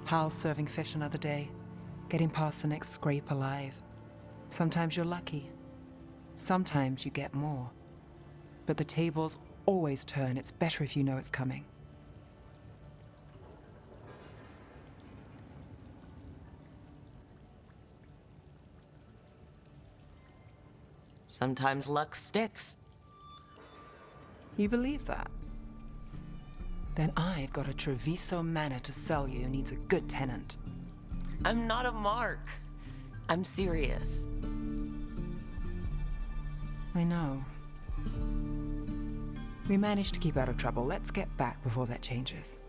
Hal's serving fish another day. getting past the next scrape alive. Sometimes you're lucky. Sometimes you get more. But the tables always turn. It's better if you know it's coming. Sometimes luck sticks. You believe that? Then I've got a Treviso manor to sell you who needs a good tenant. I'm not a mark. I'm serious. I know. We managed to keep out of trouble. Let's get back before that changes.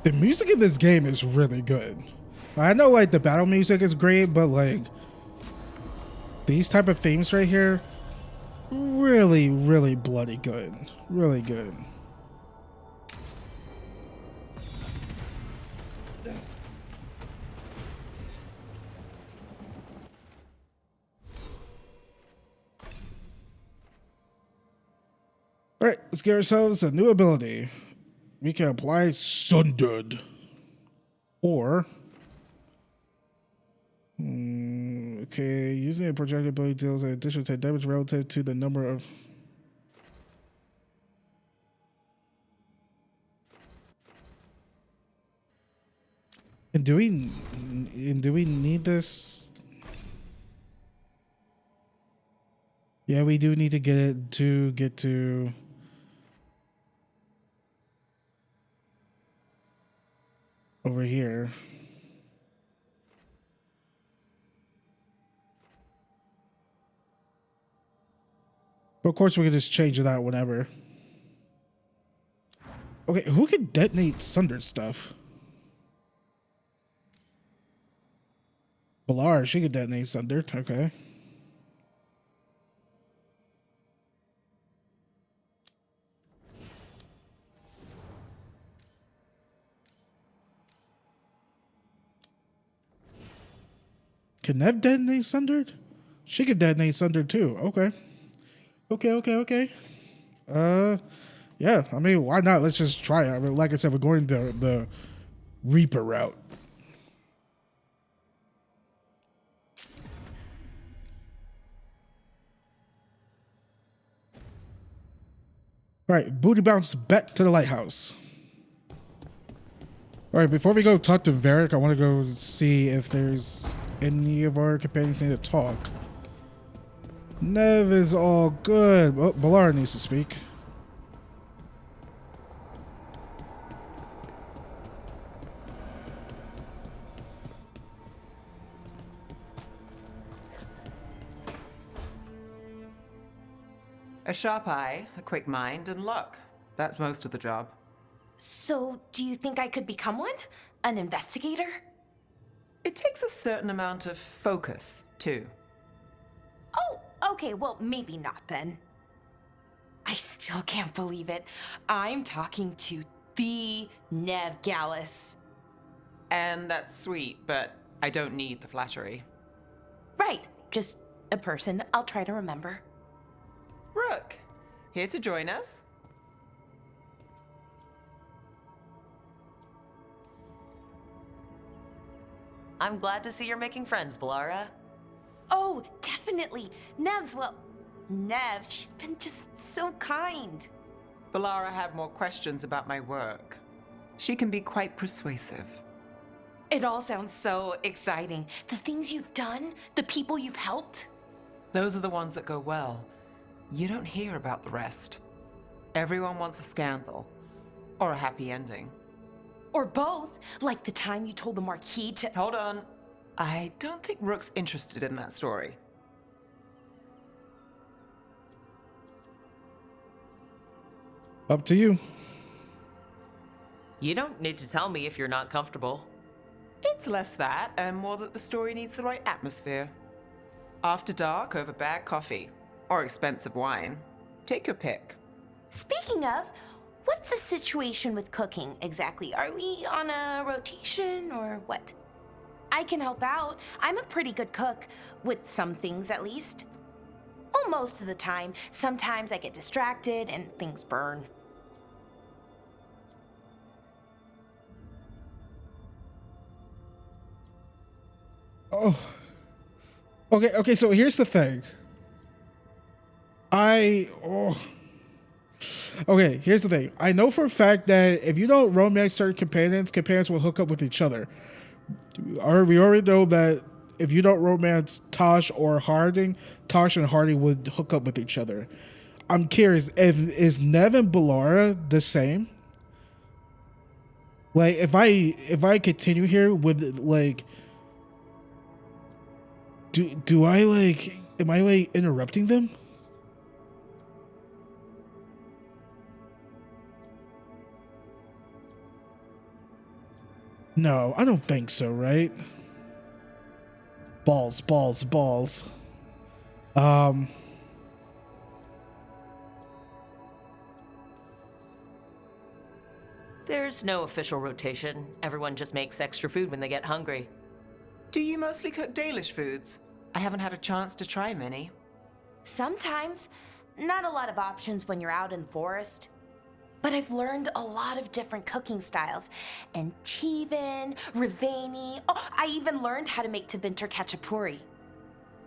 The music in this game is really good. I know like the battle music is great, but like these type of themes right here, really, really bloody good. Really good. Alright, let's get ourselves a new ability. We can apply Sundered. Or okay, using a projected ability deals an additional 10 damage relative to the number of And do we need this? Yeah, we do need to get it to get to over here. But of course we can just change it out whenever. Okay, who can detonate Sundered stuff? Balar, she can detonate Sundered, okay. Can Nev detonate Sundered? She can detonate Sundered too. Okay. Okay. Yeah, I mean, why not? Let's just try it. I mean, like I said, we're going the Reaper route. All right, booty bounce back to the lighthouse. All right, before we go talk to Varric, I want to go see if there's any of our companions need to talk. Nev is all good. Oh, Balar needs to speak. A sharp eye, a quick mind, and luck. That's most of the job. So, do you think I could become one? An investigator? It takes a certain amount of focus, too. Oh, okay, well, maybe not then. I still can't believe it. I'm talking to the Nev Gallus. And that's sweet, but I don't need the flattery. Right, just a person I'll try to remember. Rook, here to join us? I'm glad to see you're making friends, Balara. Oh, definitely. Nev's, well, Nev, she's been just so kind. Balara had more questions about my work. She can be quite persuasive. It all sounds so exciting. The things you've done, the people you've helped. Those are the ones that go well. You don't hear about the rest. Everyone wants a scandal. Or a happy ending. Or both, like the time you told the Marquis to— Hold on. I don't think Rook's interested in that story. Up to you. You don't need to tell me if you're not comfortable. It's less that, and more that the story needs the right atmosphere. After dark over bad coffee. Or expensive wine. Take your pick. Speaking of, what's the situation with cooking exactly? Are we on a rotation or what? I can help out. I'm a pretty good cook, with some things at least. Well, most of the time. Sometimes I get distracted and things burn. Oh. Okay, so here's the thing. Okay, here's the thing. I know for a fact that if you don't romance certain companions, companions will hook up with each other. We already know that if you don't romance Tosh or Harding, Tosh and Harding would hook up with each other. I'm curious, is Nev and Bellara the same? Like, if I continue here with, like, do I, like, am I, like, interrupting them? No, I don't think so, right? Balls. There's no official rotation. Everyone just makes extra food when they get hungry. Do you mostly cook Dalish foods? I haven't had a chance to try many. Sometimes. Not a lot of options when you're out in the forest. But I've learned a lot of different cooking styles. Antivan, Rivani. Oh, I even learned how to make Tevinter Khachapuri.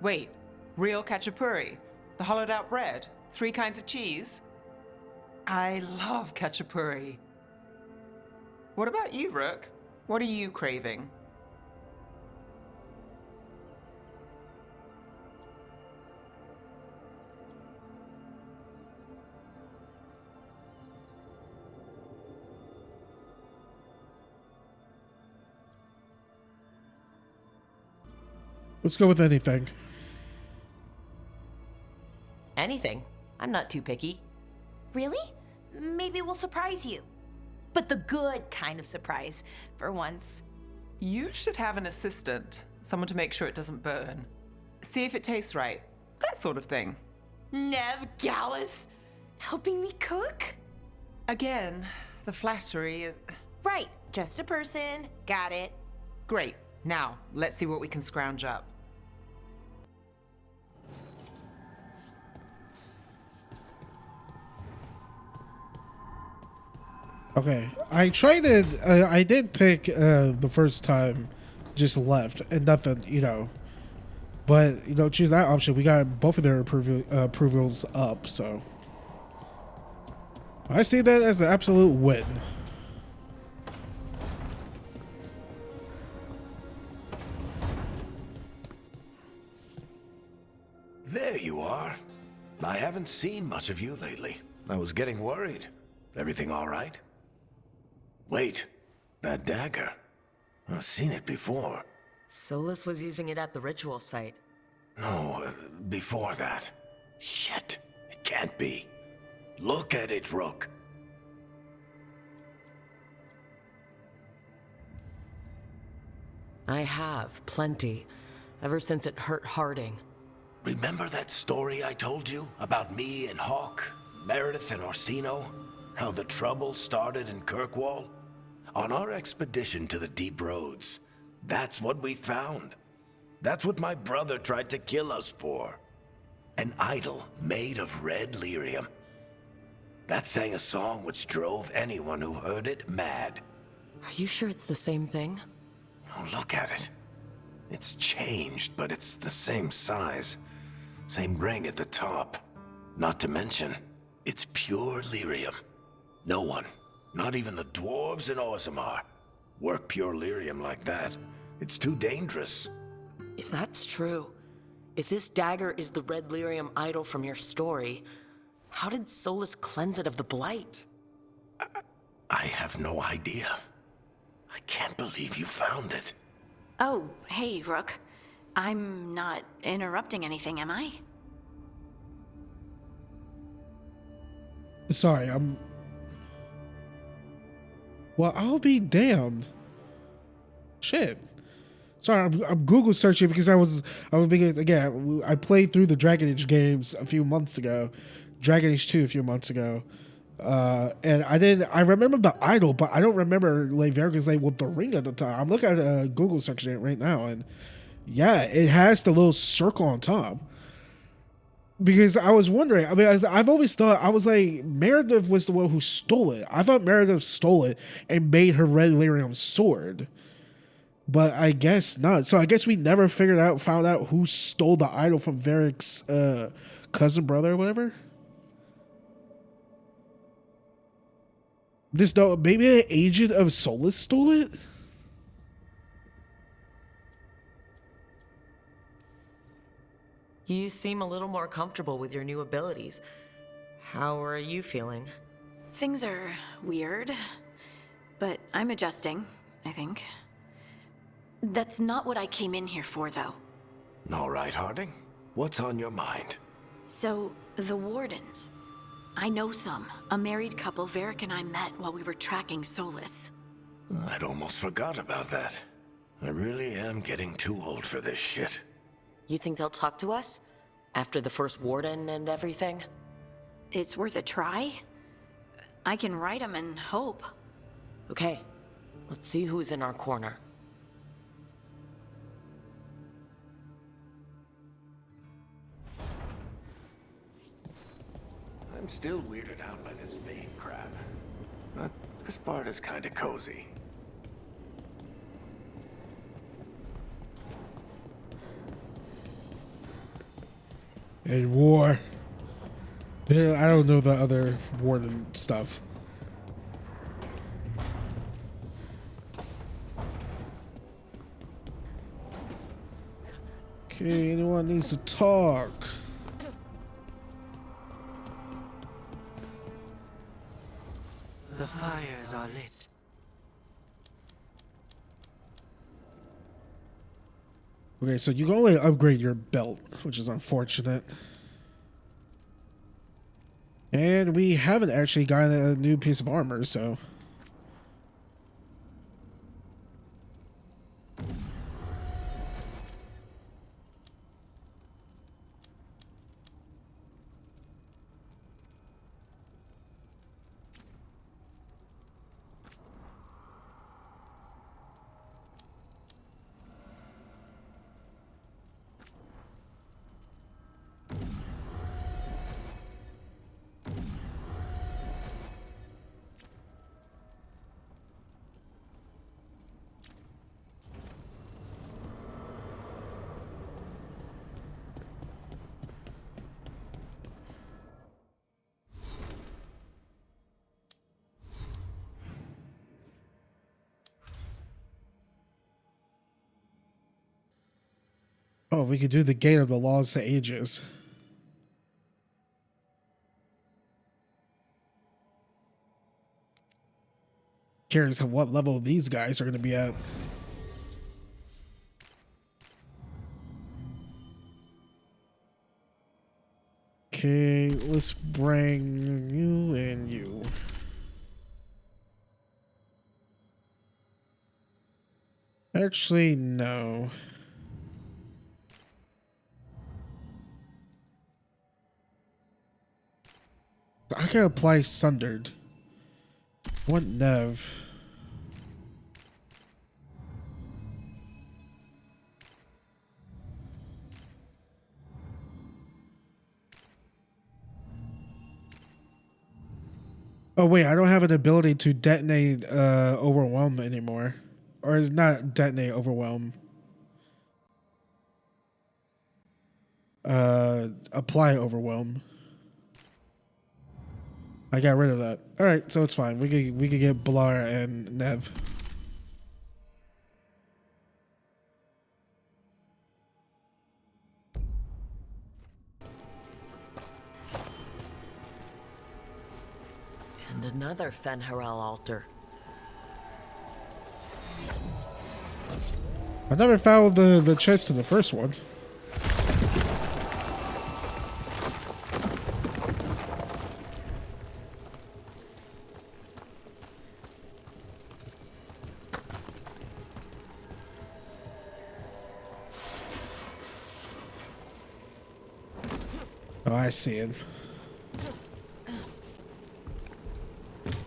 Wait, real Khachapuri? The hollowed out bread? 3 kinds of cheese? I love Khachapuri. What about you, Rook? What are you craving? Let's go with anything. Anything. I'm not too picky. Really? Maybe we'll surprise you. But the good kind of surprise, for once. You should have an assistant. Someone to make sure it doesn't burn. See if it tastes right. That sort of thing. Nev Gallus, helping me cook? Again, the flattery. Right, just a person. Got it. Great. Now, let's see what we can scrounge up. Okay, I did pick the first time, just left, and nothing, you know. But, you know, choose that option. We got both of their approvals up, so. I see that as an absolute win. There you are. I haven't seen much of you lately. I was getting worried. Everything all right? Wait, that dagger. I've seen it before. Solus was using it at the ritual site. No, before that. Shit, it can't be. Look at it, Rook. I have, plenty. Ever since it hurt Harding. Remember that story I told you about me and Hawk, Meredith and Orsino? How the trouble started in Kirkwall? On our expedition to the Deep Roads, that's what we found. That's what my brother tried to kill us for. An idol made of red lyrium. That sang a song which drove anyone who heard it mad. Are you sure it's the same thing? Oh, look at it. It's changed, but it's the same size. Same ring at the top. Not to mention, it's pure lyrium. No one, not even the dwarves in Orzammar, work pure lyrium like that. It's too dangerous. If that's true, if this dagger is the red lyrium idol from your story, how did Solus cleanse it of the blight? I have no idea. I can't believe you found it. Oh, hey, Rook. I'm not interrupting anything, am I? Sorry, well, I'll be damned. Shit. Sorry, I'm Google searching because I was beginning, again, I played through the Dragon Age games a few months ago. Dragon Age 2 a few months ago. And I remember the idol, but I don't remember like Veilguard's name with the ring at the time. I'm looking at Google searching it right now, and yeah, it has the little circle on top. Because I was wondering, I mean, I've always thought, I was like, Meredith was the one who stole it. I thought Meredith stole it and made her red lyrium sword. But I guess not. So I guess we never found out who stole the idol from Varric's cousin, brother, or whatever. Maybe an agent of Solus stole it? You seem a little more comfortable with your new abilities. How are you feeling? Things are weird, but I'm adjusting, I think. That's not what I came in here for, though. All right, Harding. What's on your mind? So, the Wardens. I know some. A married couple Varric and I met while we were tracking Solus. I'd almost forgot about that. I really am getting too old for this shit. You think they'll talk to us? After the first Warden and everything? It's worth a try. I can write them and hope. Okay, let's see who's in our corner. I'm still weirded out by this vein crap. But this part is kinda cozy. And war. Yeah, I don't know the other Warden stuff. Okay, anyone needs to talk? The fires are lit. Okay, so you can only upgrade your belt, which is unfortunate. And we haven't actually gotten a new piece of armor, so... Oh, we could do the Gate of the Lost Ages. Curious of what level these guys are going to be at. Okay, let's bring you and you. Actually, no. I can apply Sundered. What Nev? Oh wait, I don't have an ability to detonate Overwhelm anymore. Or it's not detonate Overwhelm. Apply Overwhelm. I got rid of that. All right, so it's fine. We could get Blar and Nev. And another Fen'Harel altar. I never found the chest to the first one. Oh, I see it.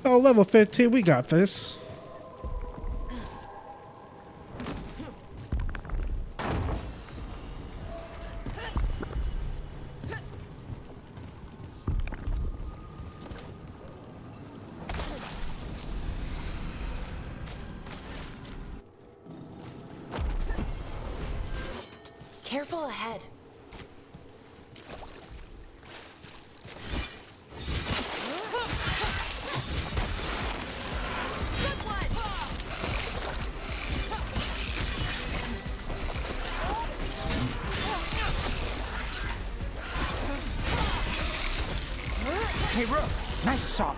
Oh, level 15, we got this. Careful ahead. Hey, Rook, nice shot.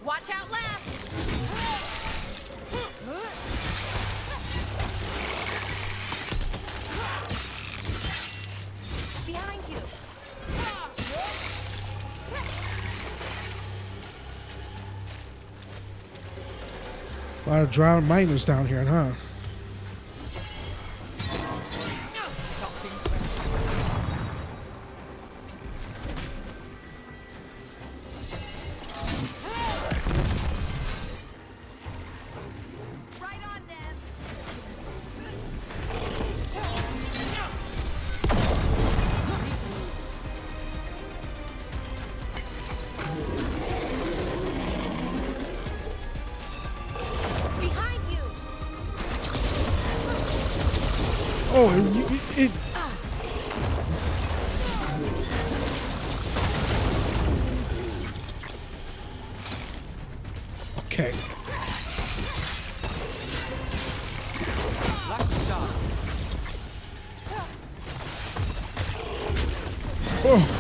Watch out left! Behind you. A lot of drowned miners down here, huh? Oh, it okay. Oh.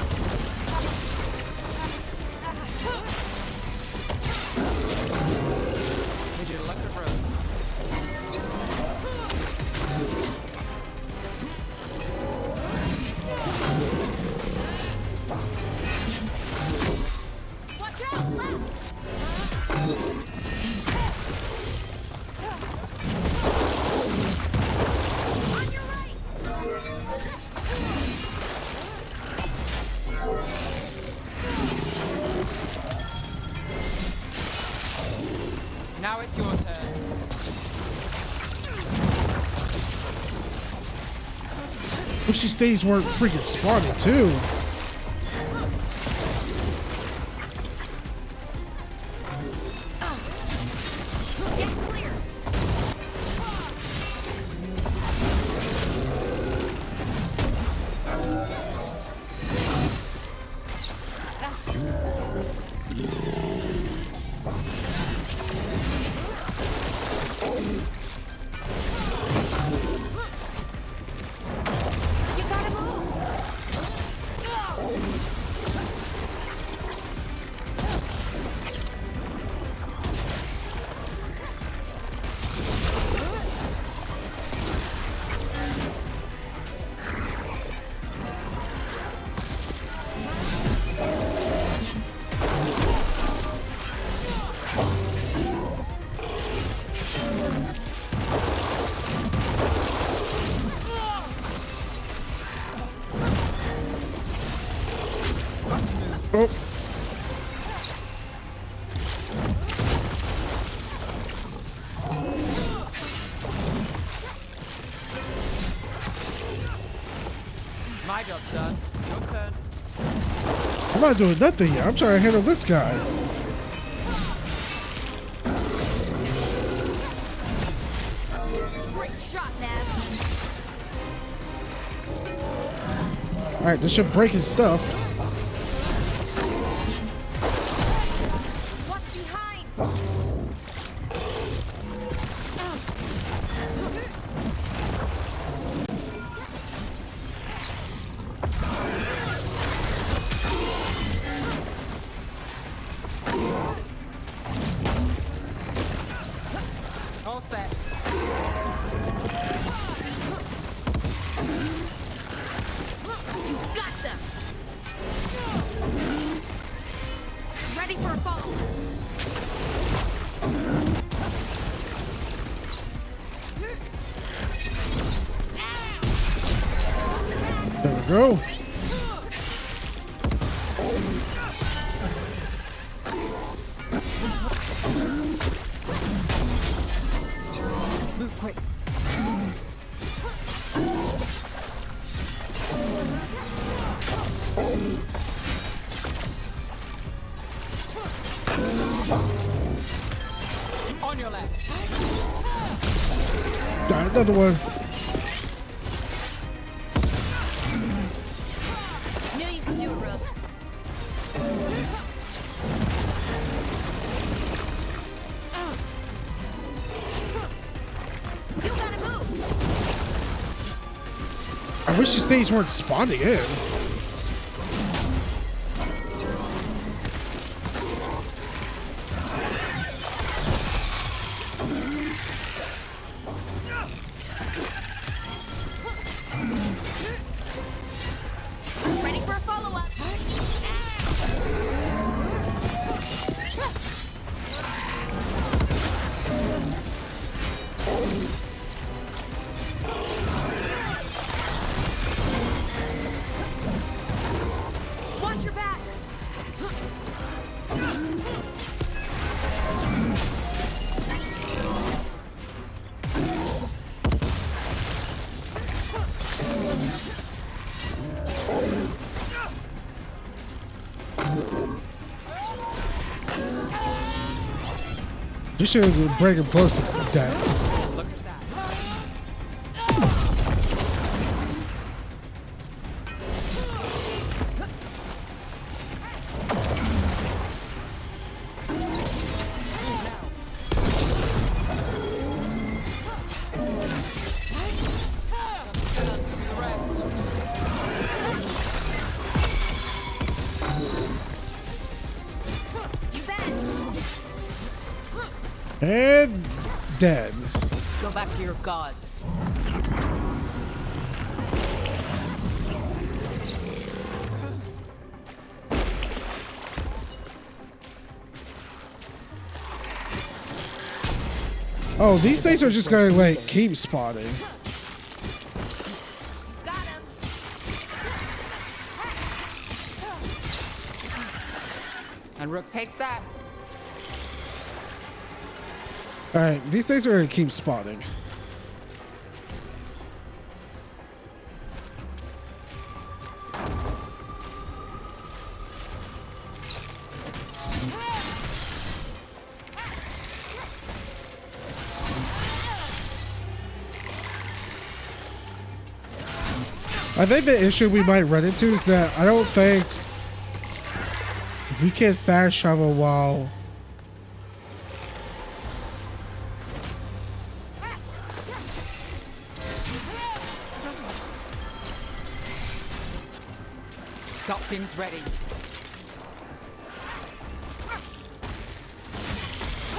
Now it's your turn. Wish these things weren't freaking spawning too. Oh. My job's done. Your turn. I'm not doing nothing yet. I'm trying to handle this guy. Great shot, Nev. Alright, this should break his stuff. What's behind? All set. Got them. Ready for a follow. There we go. Move quick. On your left. Another one. Knew you could do it, Rook. You gotta move. I wish these things weren't spawning in. Ready for a follow-up. Watch your back. You should bring him closer, Dad. And dead. Go back to your gods. Oh, these things are just gonna like keep spawning. And Rook takes that. Alright, these things are gonna keep spawning. I think the issue we might run into is that I don't think we can fast travel while Got things ready.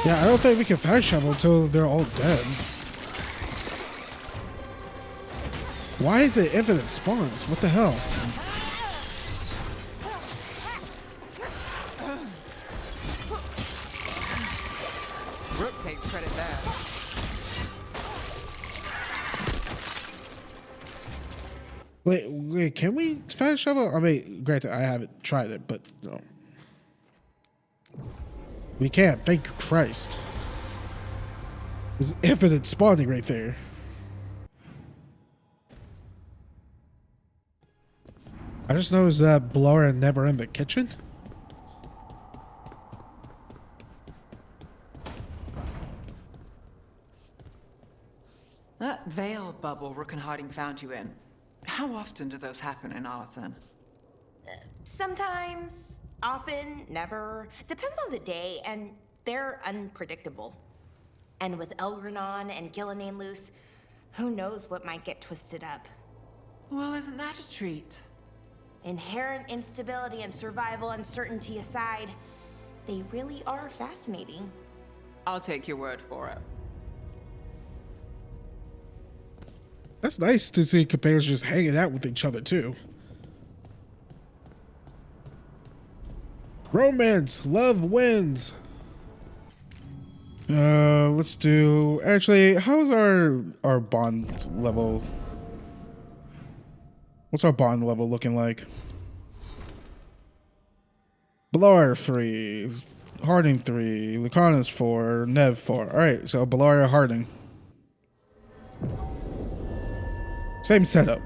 yeah, I don't think we can fast travel until they're all dead. Why is it infinite spawns? What the hell? Rook takes credit there. Wait, can we fast travel? I mean, granted, I haven't tried it, but no. We can, thank you, Christ. There's infinite spawning right there. I just noticed that Blower never in the kitchen. That veil bubble Rook and Harding found you in. How often do those happen in Arthur? Sometimes, often, never. Depends on the day, and they're unpredictable. And with Elgranon and Gillenane loose, who knows what might get twisted up. Well, isn't that a treat? Inherent instability and survival uncertainty aside, they really are fascinating. I'll take your word for it. That's nice to see companions just hanging out with each other too. Romance, love wins. Let's do. Actually, how's our bond level? What's our bond level looking like? Blower 3, Harding 3, Lucanus 4, Nev 4. All right, so Blower, Harding. Same setup.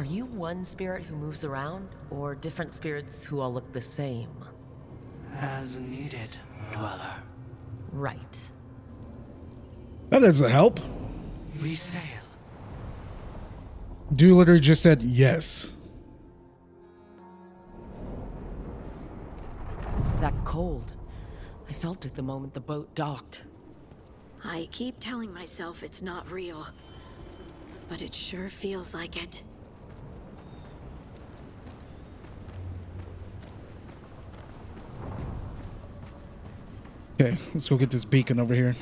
you one spirit who moves around, or different spirits who all look the same? As needed, Dweller. Right. That doesn't help. We sail. Dude literally just said yes. That cold. I felt it the moment the boat docked. I keep telling myself it's not real, but it sure feels like it. Okay, let's go get this beacon over here.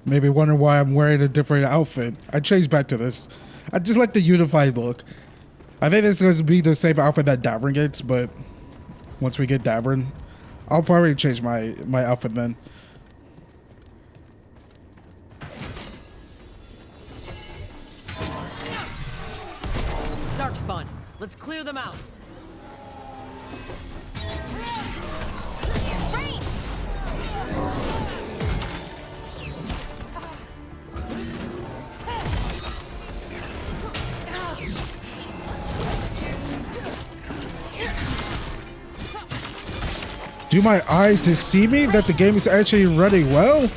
Maybe wondering why I'm wearing a different outfit. I changed back to this. I just like the unified look. I think this is going to be the same outfit that Davern gets, but once we get Davern, I'll probably change my outfit then. Darkspawn, let's clear them out. Do my eyes deceive me that the game is actually running well?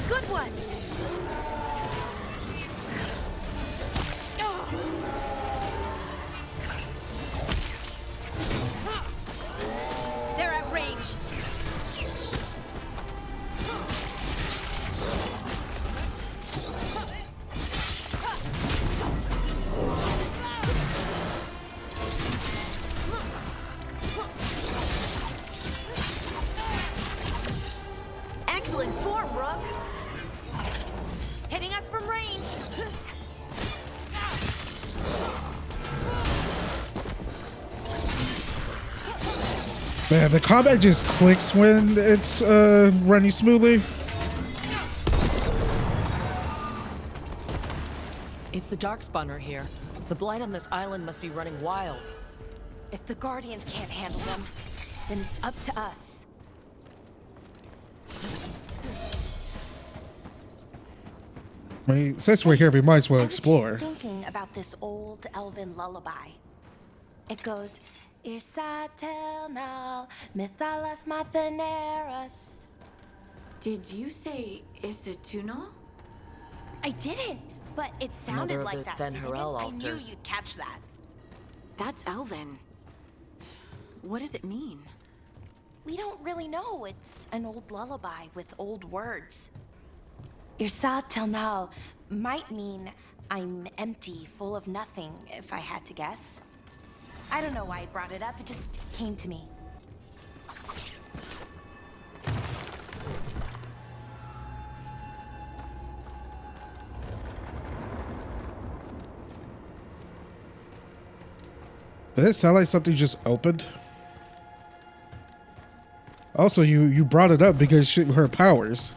Good one. They're at range. Excellent form, Rook. Hitting us from range. Man, the combat just clicks when it's running smoothly. If the Darkspawn are here, the blight on this island must be running wild. If the Guardians can't handle them, then it's up to us. I mean, since we're here, we might as well I was explore. just thinking about this old elven lullaby. It goes, Irsaternal, Mythalas Matheneras. Did you say Isatunal? I didn't, but it sounded Another of like those that. Fen didn't it? Harel I knew altars. you'd catch that. That's Elven. What does it mean? We don't really know. It's an old lullaby with old words. Irsaternal might mean I'm empty, full of nothing, if I had to guess. I don't know why I brought it up. It just came to me. Did it sound like something just opened? Also, you brought it up because her powers.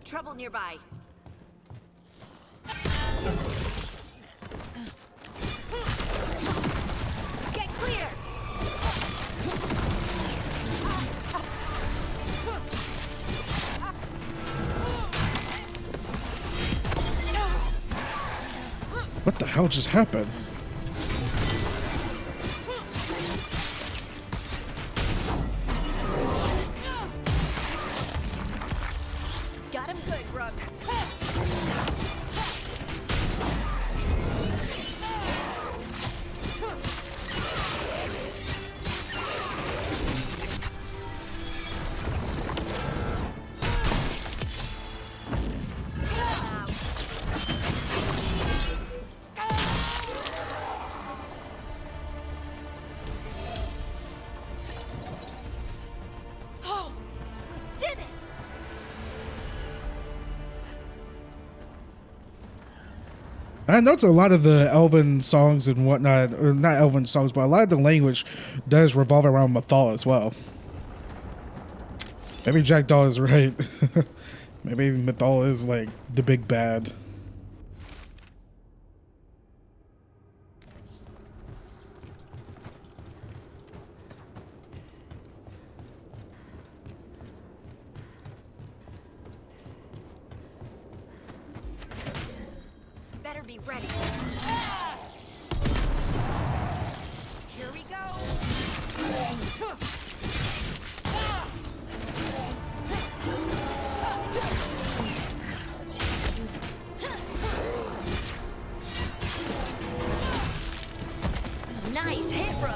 Trouble nearby. Get clear! What the hell just happened? Got him good, Rook. I noticed a lot of the Elven songs and whatnot, or not Elven songs, but a lot of the language does revolve around Mythal as well. Maybe Jackdaw is right. Maybe Mythal is like the big bad. Better be ready. Here we go. Nice hit, Rook.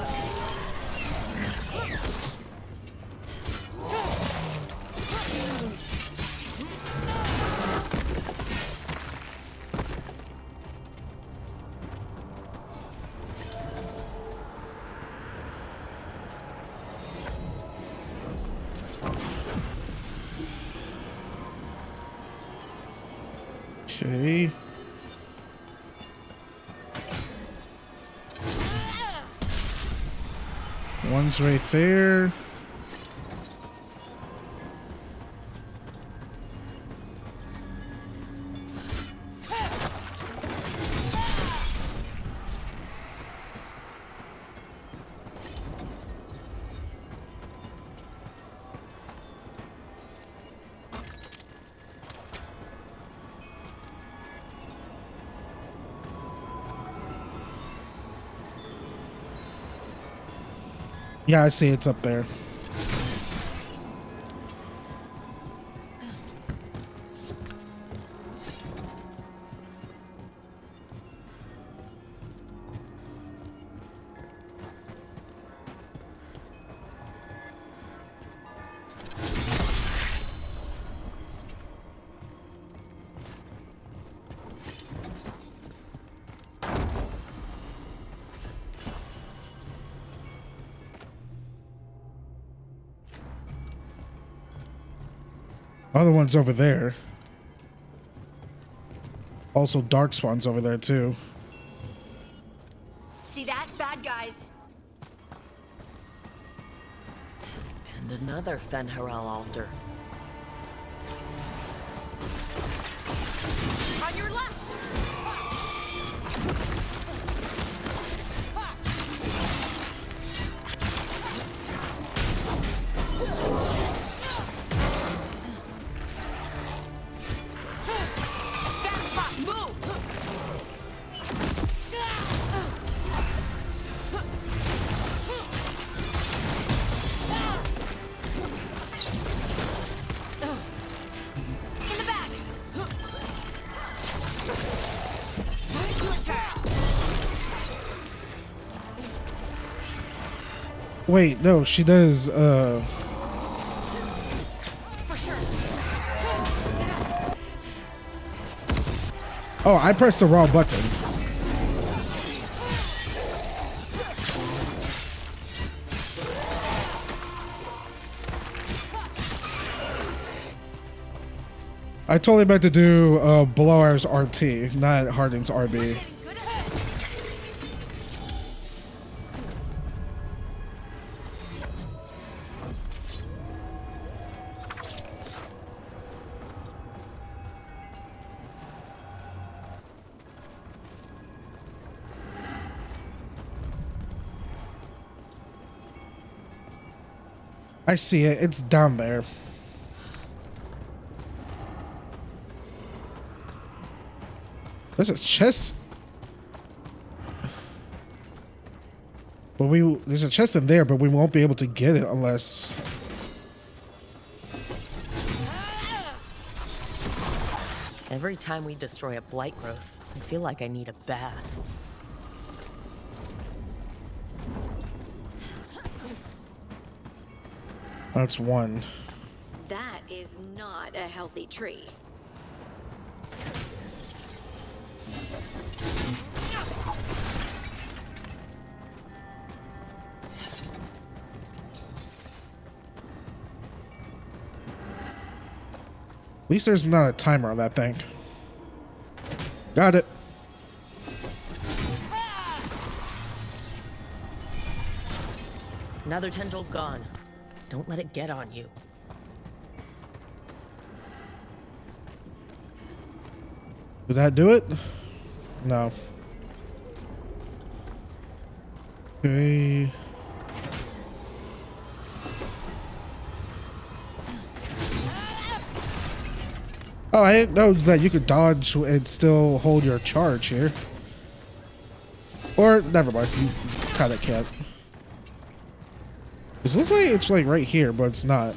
Okay. One's right there. Yeah, I see it's up there. Other one's over there. Also, Darkspawn's over there too. See that? Bad guys. And another Fen'Harel altar. On your left. Wait, no, she does, Oh, I pressed the wrong button. I totally meant to do Blower's RT, not Harding's RB. I see it. It's down there. There's a chest. But there's a chest in there, but we won't be able to get it unless... Every time we destroy a blight growth, I feel like I need a bath. That's one. That is not a healthy tree. At least there's not a timer on that thing. Got it. Another tendril gone. Don't let it get on you. Did that do it? No. Okay. Oh, I didn't know that you could dodge and still hold your charge here. Or, never mind, you kinda can't. It looks like it's like right here, but it's not.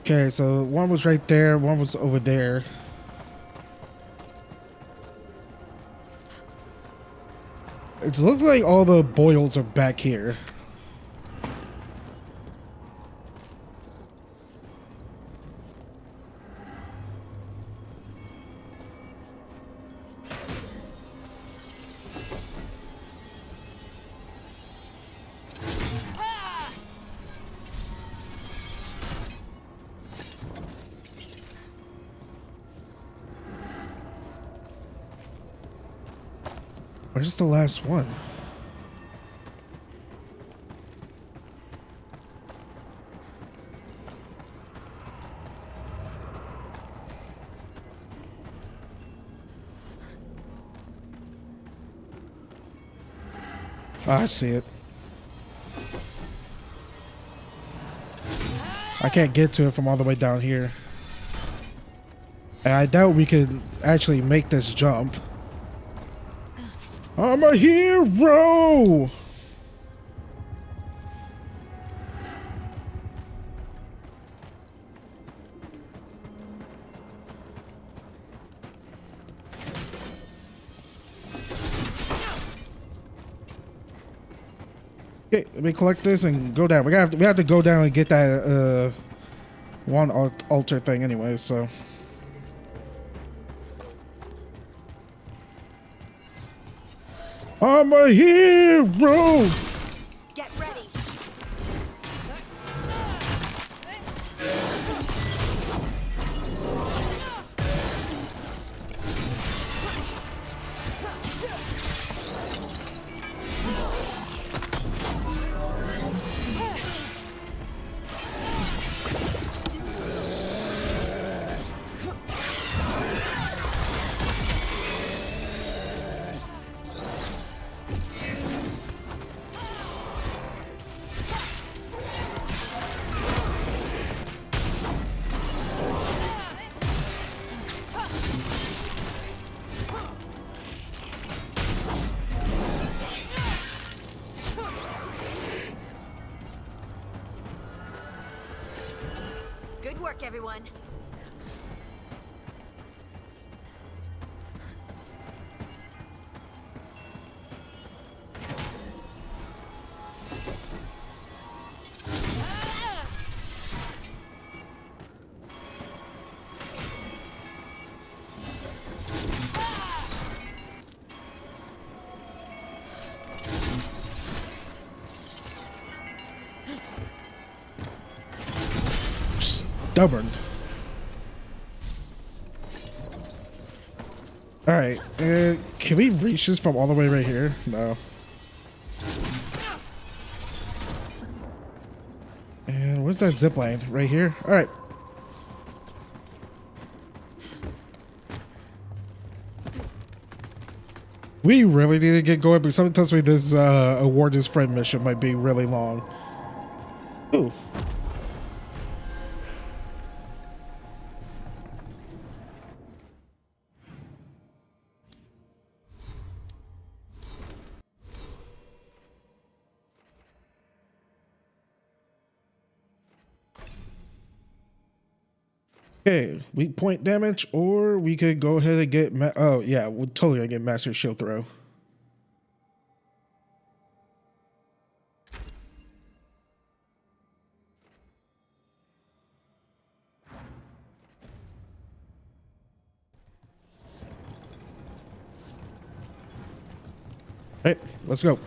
Okay, so one was right there, one was over there. It looks like all the boils are back here. Where's the last one? I see it. I can't get to it from all the way down here. And I doubt we could actually make this jump. I'm a hero! Okay, let me collect this and go down. We have to go down and get that one altar thing anyway, so. I'm a hero! Get ready. Good work, everyone. Stubborn. Alright, can we reach this from all the way right here? No. And where's that zip line? Right here? Alright. We really need to get going, but something tells me this Warden's friend mission might be really long. Ooh. Okay, weak point damage, or we could go ahead and get oh yeah, we're totally gonna get Master Shield Throw. Hey, let's go.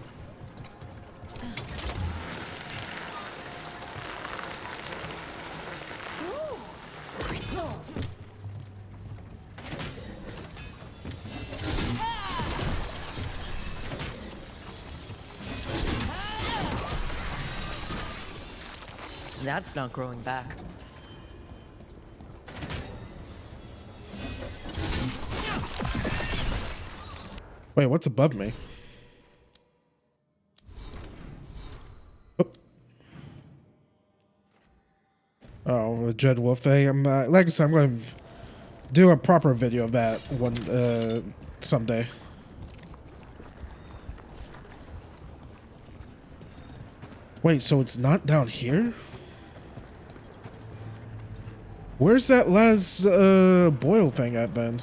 That's not growing back. Wait, what's above me? Oh, the Dread Wolf thing. I'm like I said, I'm going to do a proper video of that one someday. Wait, so it's not down here? Where's that last boil thing at then?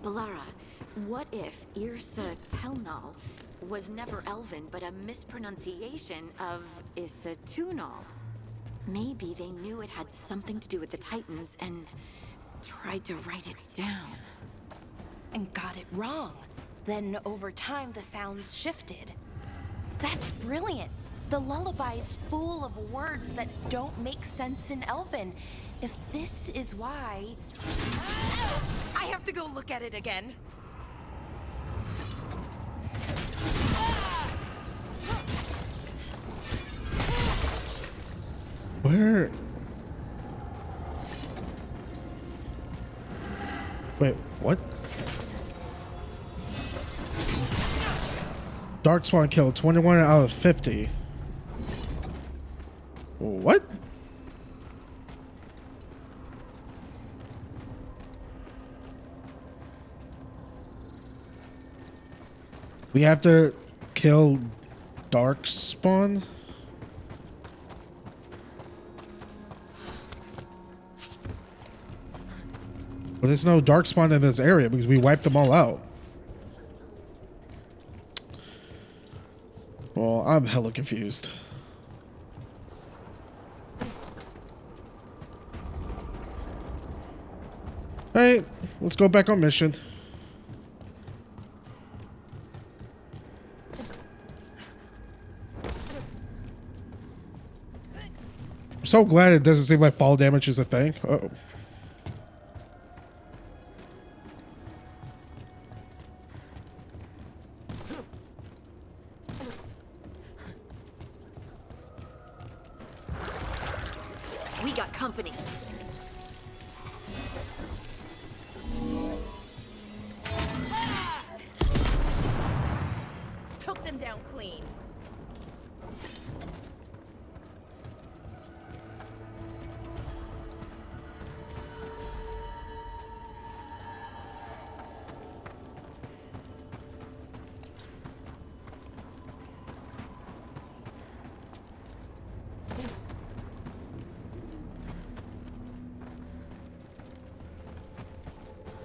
Balara, what if Irsa Telnal was never Elven, but a mispronunciation of Issa Tunal? Maybe they knew it had something to do with the Titans and tried to write it down. And got it wrong. Then over time, the sounds shifted. That's brilliant. The lullaby's full of words that don't make sense in Elven. If this is why... I have to go look at it again. Where? Wait, what? Darkspawn killed 21 out of 50. What? We have to kill Darkspawn? But there's no Darkspawn in this area because we wiped them all out. Well, I'm hella confused. Alright, let's go back on mission. I'm so glad it doesn't seem like fall damage is a thing. Uh-oh. We got company. Took them down clean.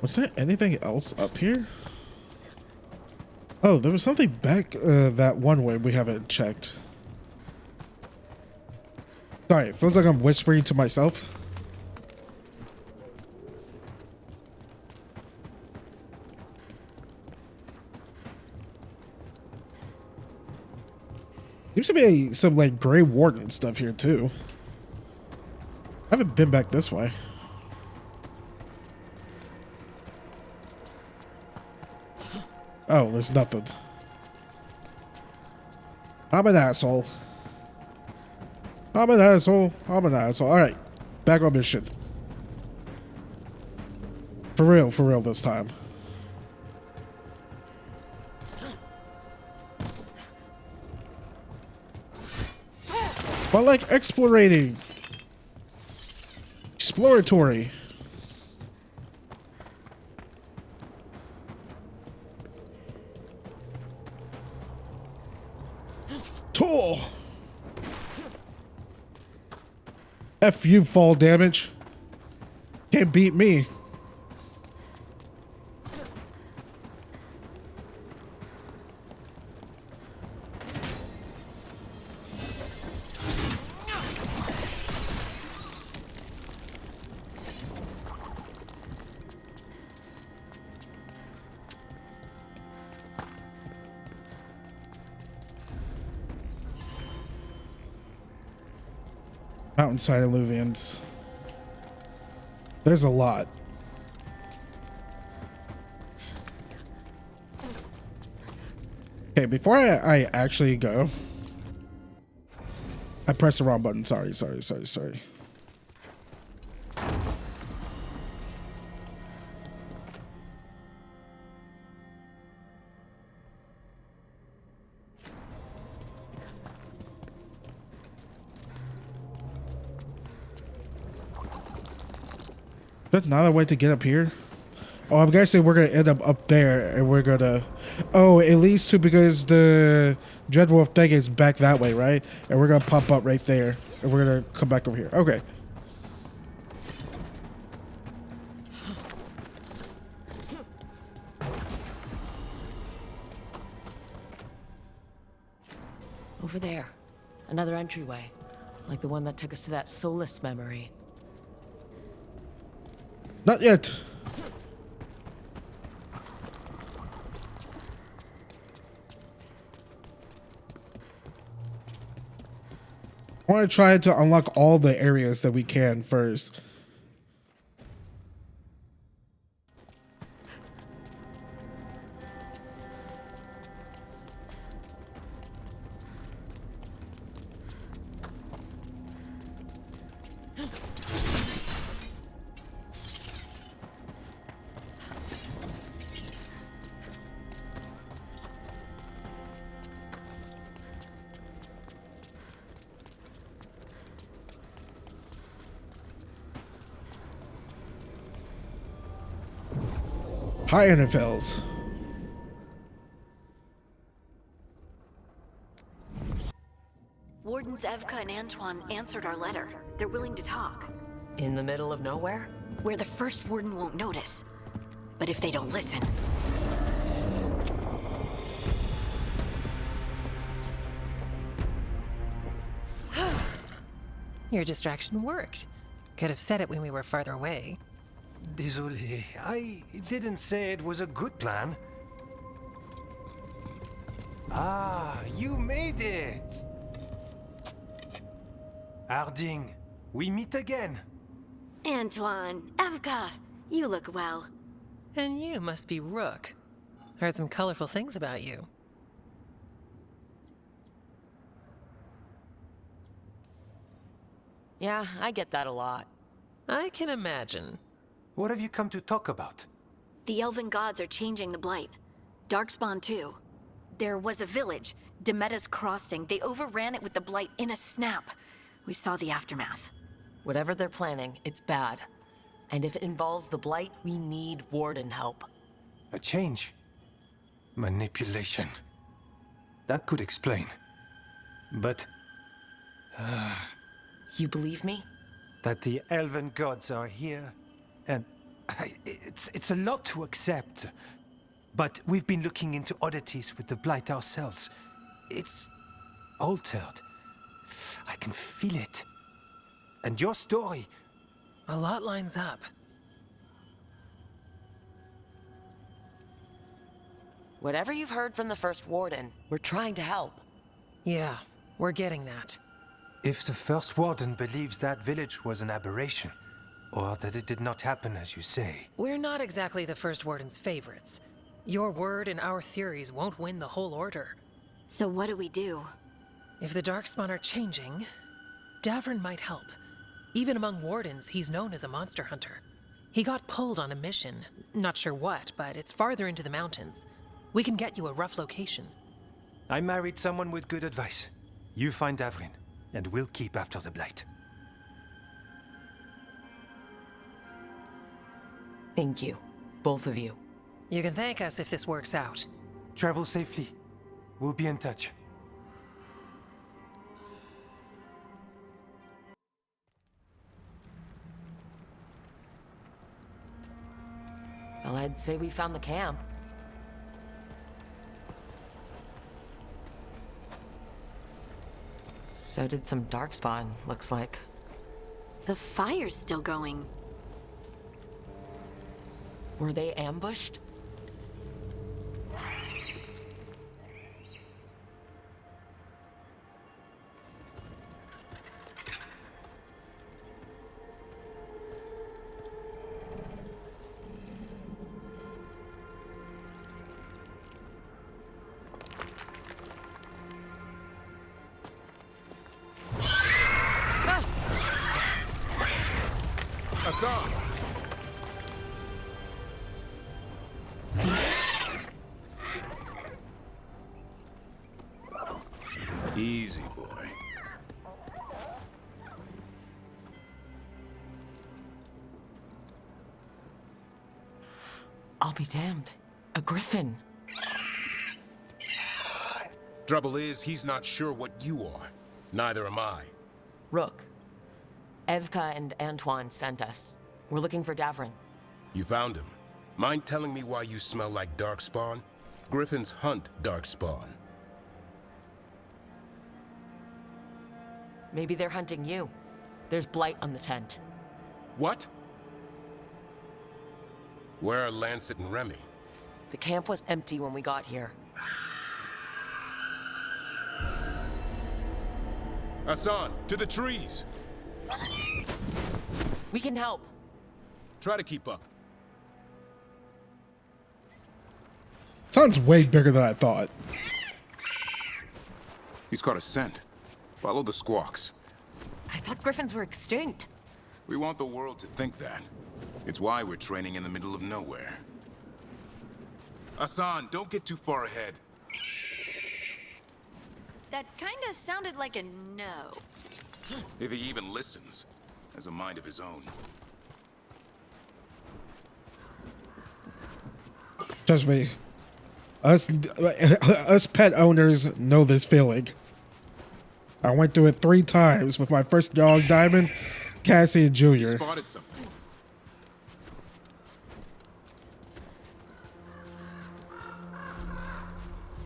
Was there anything else up here? Oh, there was something back that one way we haven't checked. Sorry, it feels like I'm whispering to myself. Seems to be some like Grey Warden stuff here too. I haven't been back this way. Oh, there's nothing. I'm an asshole. I'm an asshole. I'm an asshole. Alright. Back on mission. For real this time. But like explorating. Exploratory. Tool. F you, fall damage. Can't beat me. Mountainside alluvians. There's a lot. Okay, before I actually go, I pressed the wrong button. Sorry. There's another way to get up here. Oh, I'm guessing we're gonna end up there, and we're gonna. Oh, it leads to because the Dreadwolf thing is back that way, right? And we're gonna pop up right there, and we're gonna come back over here. Okay. Over there. Another entryway. Like the one that took us to that Solus memory. Not yet. I want to try to unlock all the areas that we can first. Hi, NFLs. Wardens Evka and Antoine answered our letter. They're willing to talk. In the middle of nowhere? Where the first warden won't notice. But if they don't listen... Your distraction worked. Could have said it when we were farther away. Désolé, I didn't say it was a good plan. Ah, you made it! Harding, we meet again. Antoine, Evka, you look well. And you must be Rook. Heard some colorful things about you. Yeah, I get that a lot. I can imagine. What have you come to talk about? The Elven gods are changing the Blight. Darkspawn too. There was a village, Demetta's Crossing. They overran it with the Blight in a snap. We saw the aftermath. Whatever they're planning, it's bad. And if it involves the Blight, we need Warden help. A change? Manipulation. That could explain. But... You believe me? That the Elven gods are here, and it's a lot to accept. But we've been looking into oddities with the Blight ourselves. It's altered. I can feel it. And your story... A lot lines up. Whatever you've heard from the First Warden, we're trying to help. Yeah, we're getting that. If the First Warden believes that village was an aberration, or that it did not happen as you say... We're not exactly the First Warden's favorites. Your word and our theories won't win the whole order. So what do we do? If the Darkspawn are changing, Davrin might help. Even among Wardens, he's known as a monster hunter. He got pulled on a mission. Not sure what, but it's farther into the mountains. We can get you a rough location. I married someone with good advice. You find Davrin, and we'll keep after the Blight. Thank you. Both of you. You can thank us if this works out. Travel safely. We'll be in touch. Well, I'd say we found the camp. So did some Darkspawn, looks like. The fire's still going. Were they ambushed? Hassan! Easy, boy. I'll be damned. A griffin. Trouble is, he's not sure what you are. Neither am I. Rook. Evka and Antoine sent us. We're looking for Davrin. You found him. Mind telling me why you smell like darkspawn? Griffins hunt darkspawn. Maybe they're hunting you. There's blight on the tent. What? Where are Lancet and Remy? The camp was empty when we got here. Hassan, to the trees! We can help. Try to keep up. Sounds way bigger than I thought. He's caught a scent. Follow the squawks. I thought griffins were extinct. We want the world to think that. It's why we're training in the middle of nowhere. Hassan, don't get too far ahead. That kinda sounded like a no. If he even listens, has a mind of his own. Trust me, us pet owners know this feeling. I went through it 3 times with my first dog, Diamond, Cassie, and Junior. Spotted something.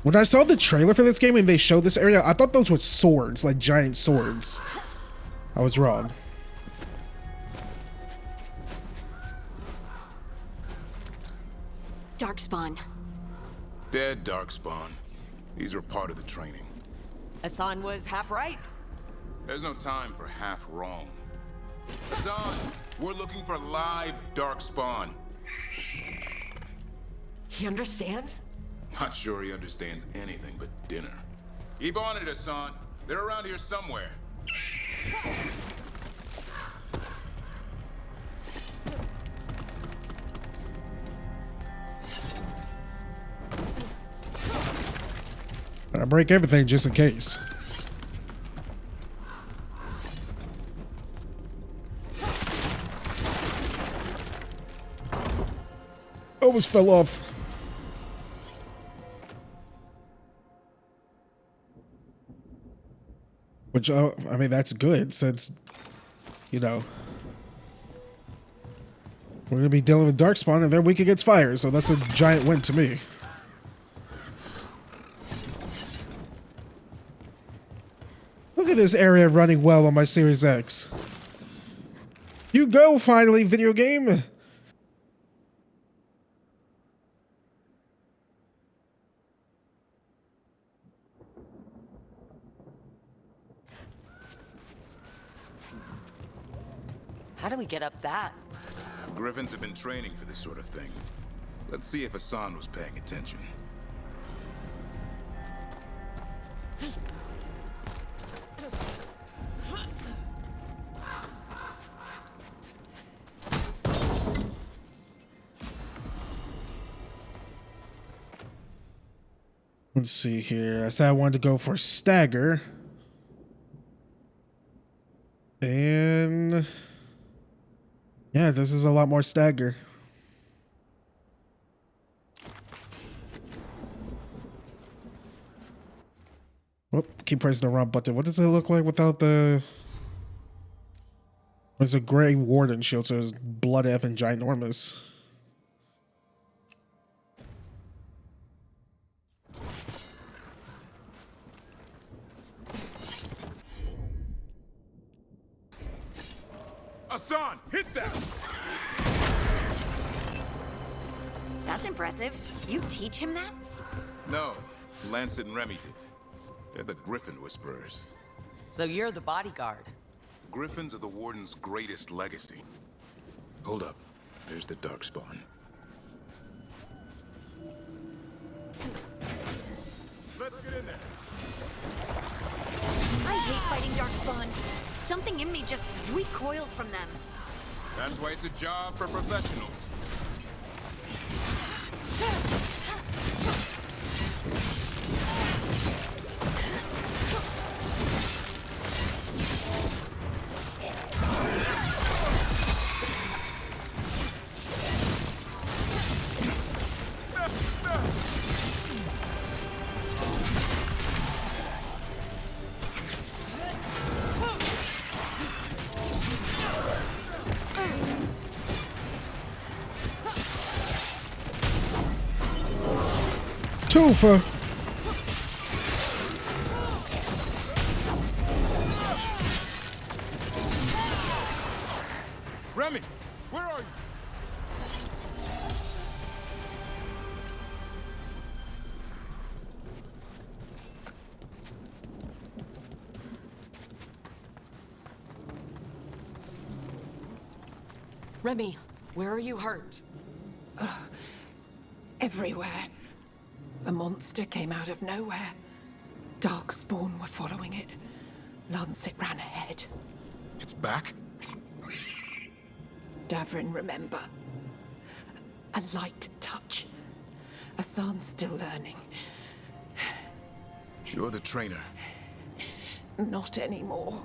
When I saw the trailer for this game and they showed this area, I thought those were swords, like giant swords. I was wrong. Darkspawn. Dead darkspawn. These are part of the training. Hassan was half right. There's no time for half wrong. Hassan, we're looking for live darkspawn. He understands? Not sure he understands anything but dinner. Keep on it, Hassan. They're around here somewhere. And I break everything just in case. Almost fell off. Which, I mean, that's good since, you know, we're going to be dealing with Darkspawn and they're weak against fire, so that's a giant win to me. Look at this area running well on my Series X. You go, finally, video game! How do we get up that? Griffins have been training for this sort of thing. Let's see if Hassan was paying attention. Let's see here. I said I wanted to go for stagger. And yeah, this is a lot more stagger. Whoop, keep pressing the wrong button. What does it look like without the... It's a gray Warden shield, so it's blood effing ginormous. Hassan, hit them! That's impressive. You teach him that? No, Lancet and Remy did. They're the Griffin Whisperers. So you're the bodyguard. Griffins are the Warden's greatest legacy. Hold up. There's the Darkspawn. Let's get in there. I hate fighting Darkspawn. Something in me just recoils from them. That's why it's a job for professionals. Twofer. Remy, where are you? Remy, where are you hurt? Everywhere. A monster came out of nowhere. Darkspawn were following it. Lancet ran ahead. It's back? Davrin, remember. A light touch. Asan's still learning. You're the trainer. Not anymore.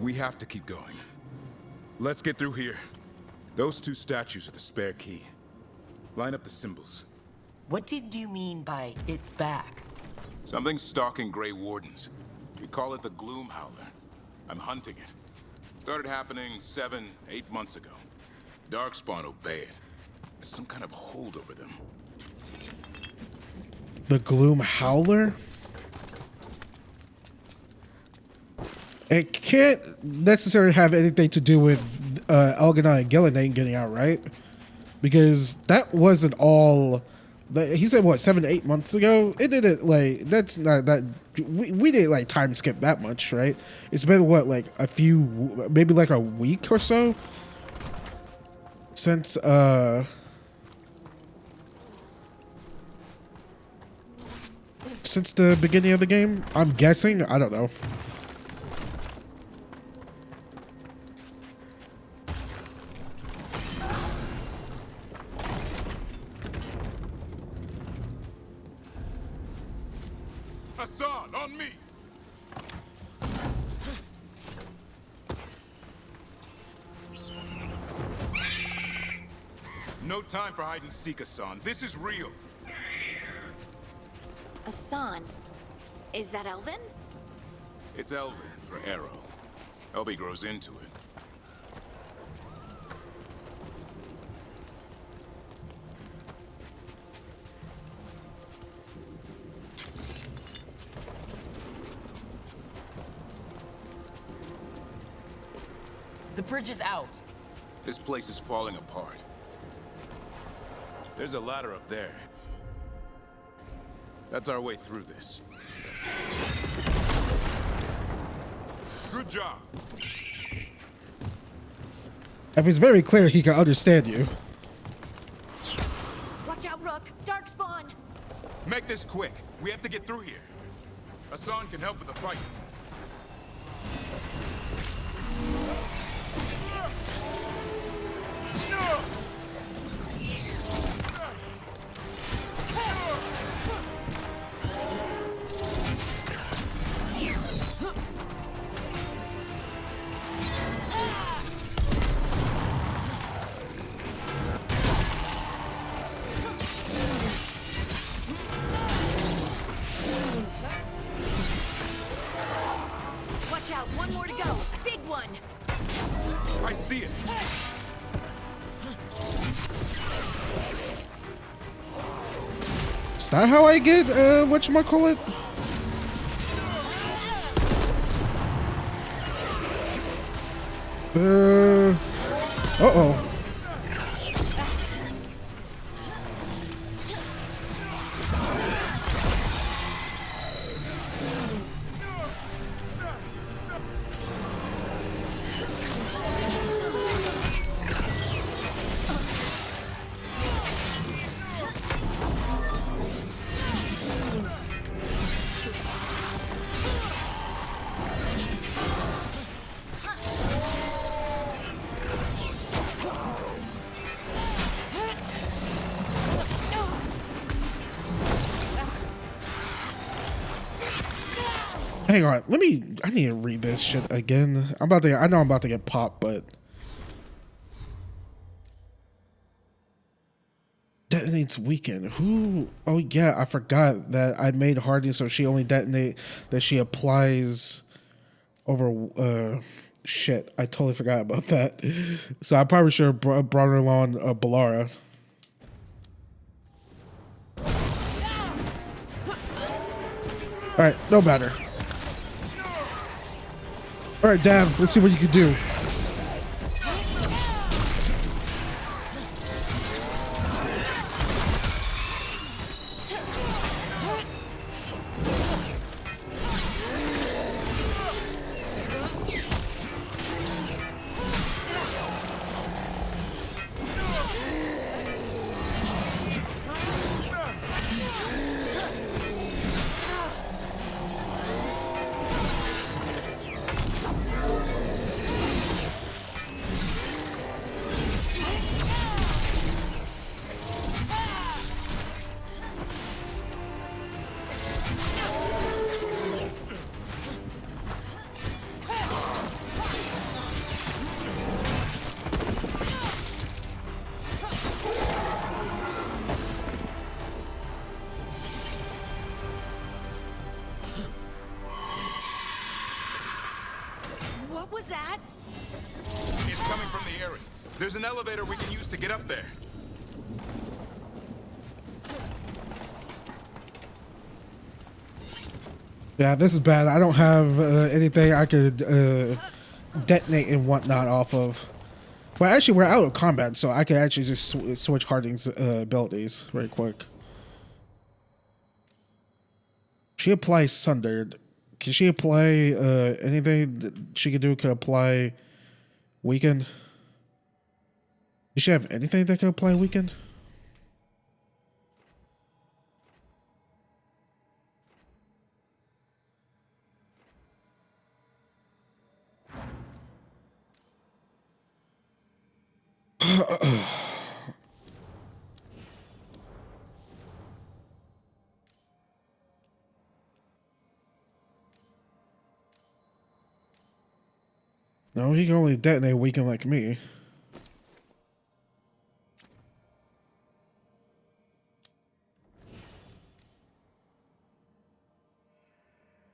We have to keep going. Let's get through here. Those two statues are the spare key. Line up the symbols. What did you mean by it's back? Something's stalking Grey Wardens. We call it the Gloom Howler. I'm hunting it. Started happening 7, 8 months ago. Darkspawn obey it. There's some kind of hold over them. The Gloom Howler? It can't necessarily have anything to do with Elganon and Gillenane getting out, right? Because that wasn't all. He said what, 7 to 8 months ago? It didn't like. That's not that. We didn't like time skip that much, right? It's been what, like a few, maybe like a week or so since the beginning of the game. I'm guessing. I don't know. Hassan, on me! No time for hide and seek, Hassan. This is real. Asan. Is that Elven? It's Elven for arrow. Elby grows into it. The bridge is out. This place is falling apart. There's a ladder up there. That's our way through this. Good job. If it's very clear, he can understand you. Watch out, Rook! Darkspawn! Make this quick. We have to get through here. Hassan can help with the fight. Watch out, one more to go. Big one. I see it. Is that how I get whatchamacallit? Uh-oh. Hang on, I need to read this shit again. I know I'm about to get popped, but detonates weaken. Who? Oh yeah, I forgot that I made Hardy so she only detonate that she applies over. Shit, I totally forgot about that. So I probably should have brought her along Balara. All right, no matter. All right, Dav, let's see what you can do. What was that? It's coming from the area. There's an elevator we can use to get up there. Yeah, this is bad. I don't have anything I could detonate and whatnot off of. Well, actually, we're out of combat, so I could actually just switch Harding's abilities very quick. She applies Sundered. Can she apply anything that she can do? Could apply Weaken? Does she have anything that can apply Weaken? No, he can only detonate Weaken like me.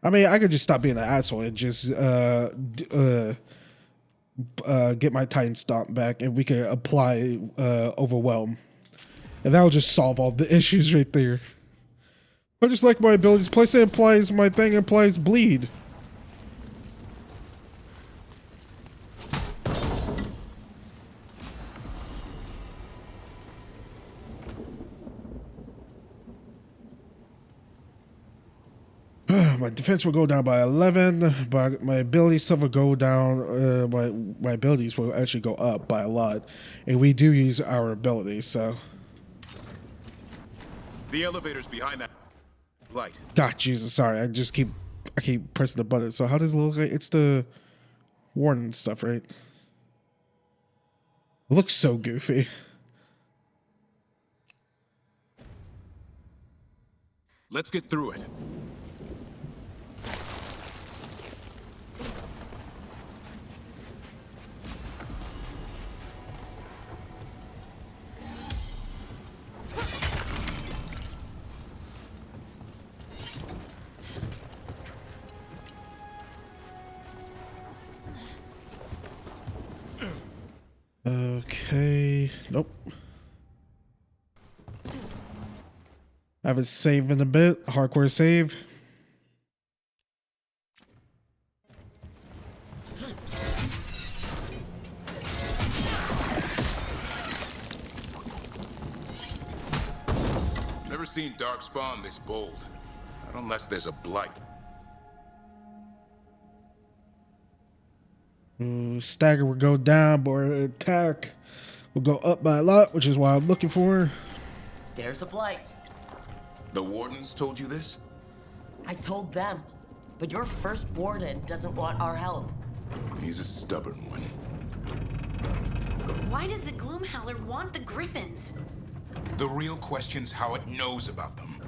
I mean, I could just stop being an asshole and just get my Titan Stomp back, and we could apply Overwhelm, and that'll just solve all the issues right there. I just like my abilities. Plus, it implies my thing implies bleed. My defense will go down by 11, but my abilities will go down. My abilities will actually go up by a lot, and we do use our abilities. So The elevator's behind that light. God, Jesus, sorry. I keep pressing the button. So how does it look like? It's the Warden stuff, right? It looks so goofy. Let's get through it. Okay. Nope. I haven't saved in a bit. Hardcore save. Never seen Darkspawn this bold. Not unless there's a blight. Stagger will go down, but attack will go up by a lot, which is why I'm looking for. There's a blight. The Wardens told you this? I told them, but your first Warden doesn't want our help. He's a stubborn one. Why does the Gloomhowler want the Griffins? The real question's how it knows about them.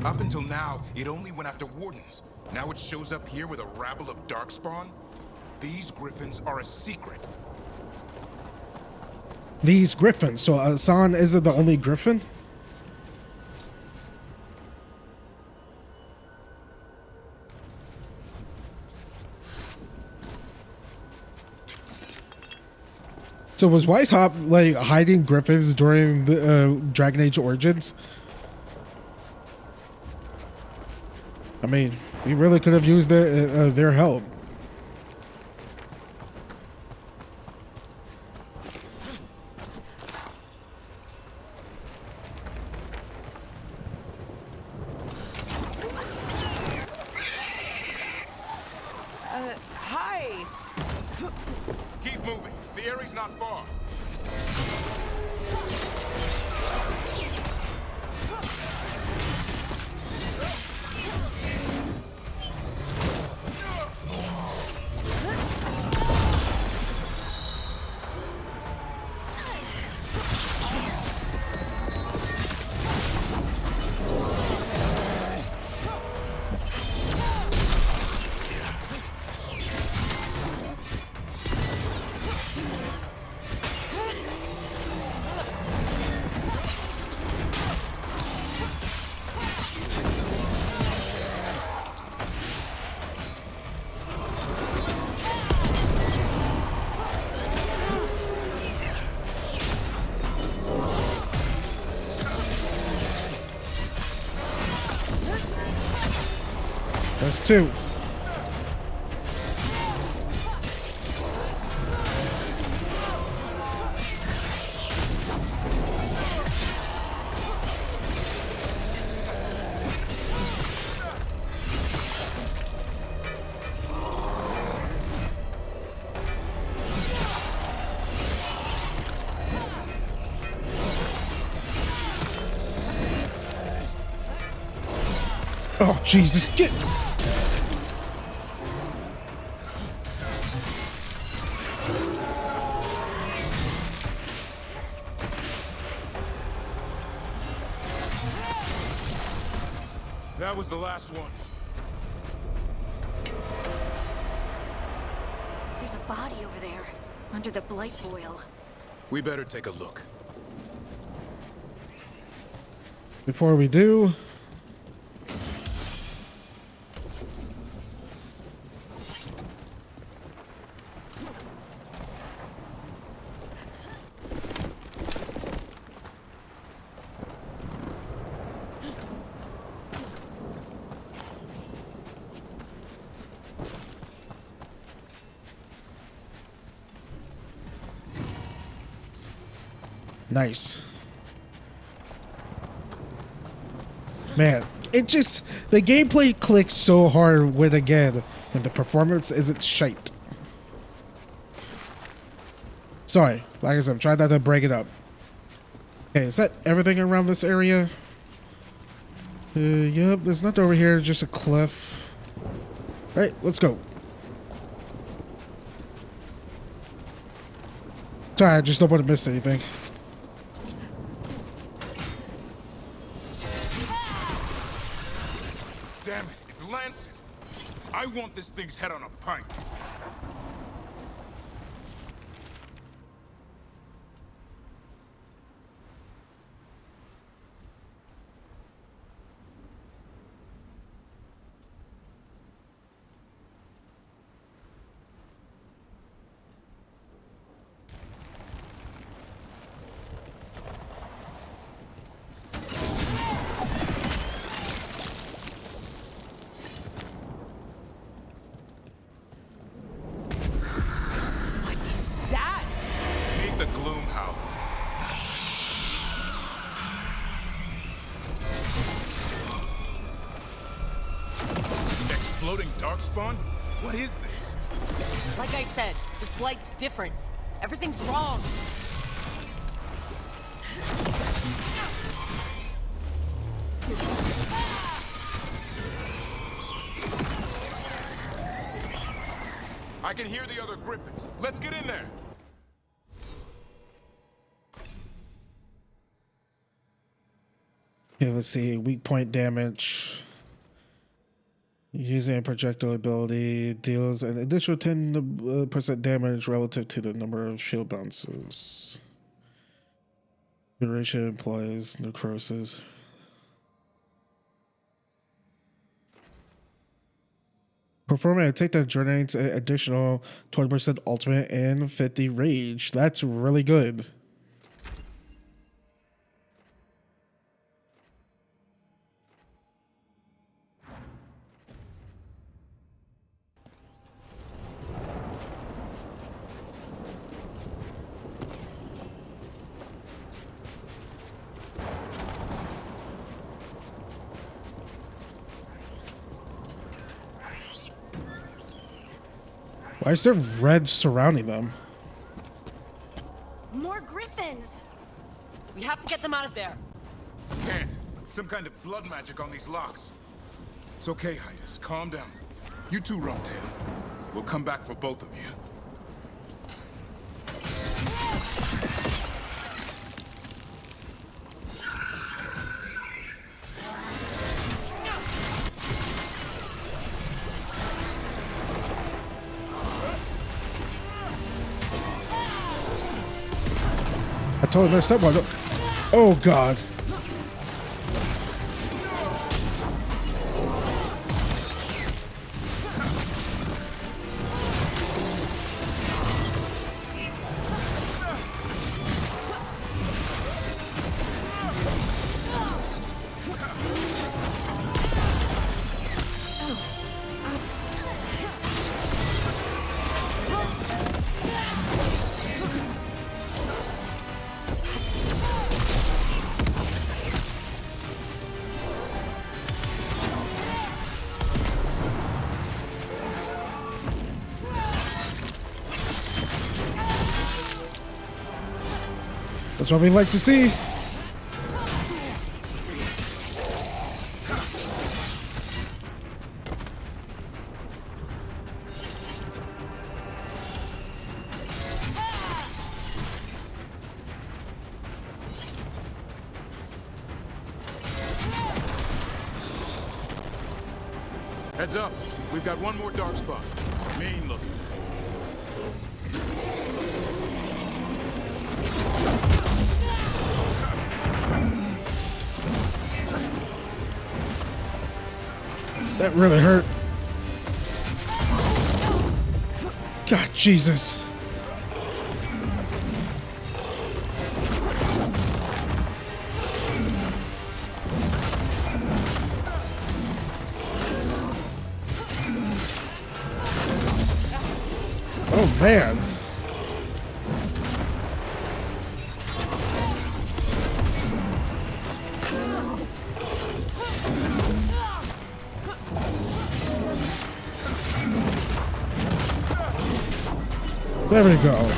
Up until now, it only went after Wardens. Now it shows up here with a rabble of darkspawn? These griffins are a secret. These griffins. So Hassan isn't the only griffin? So was Weishaupt like hiding griffins during the Dragon Age Origins? I mean, we really could have used their help. Hi! Keep moving. The area's not far. There's two. Oh, Jesus, get... That was the last one. There's a body over there, under the blight boil. We better take a look. Before we do... Nice. Man, it just... The gameplay clicks so hard when, again, when the performance isn't shite. Sorry, like I said, I'm trying not to break it up. Okay, is that everything around this area? Yep, there's nothing over here, just a cliff. Alright, let's go. Sorry, I just don't want to miss anything. Damn it, it's Lancet. I want this thing's head on a pike. Exploding darkspawn? What is this? Like I said, this blight's different. Everything's wrong. I can hear the other griffins. Let's get in there. Okay, let's see. Weak point damage. Using a projectile ability deals an additional 10% damage relative to the number of shield bounces. Duration implies necrosis. Performing a take that drains an additional 20% ultimate and 50 rage. That's really good. Why is there red surrounding them? More griffins! We have to get them out of there. Can't. Some kind of blood magic on these locks. It's okay, Hydas. Calm down. You too, Rumtail. We'll come back for both of you. I totally messed up one. Oh god. That's what we like to see. Heads up. We've got one more dark spot. Mean looking. That really hurt. God, Jesus. Oh, man. There we go.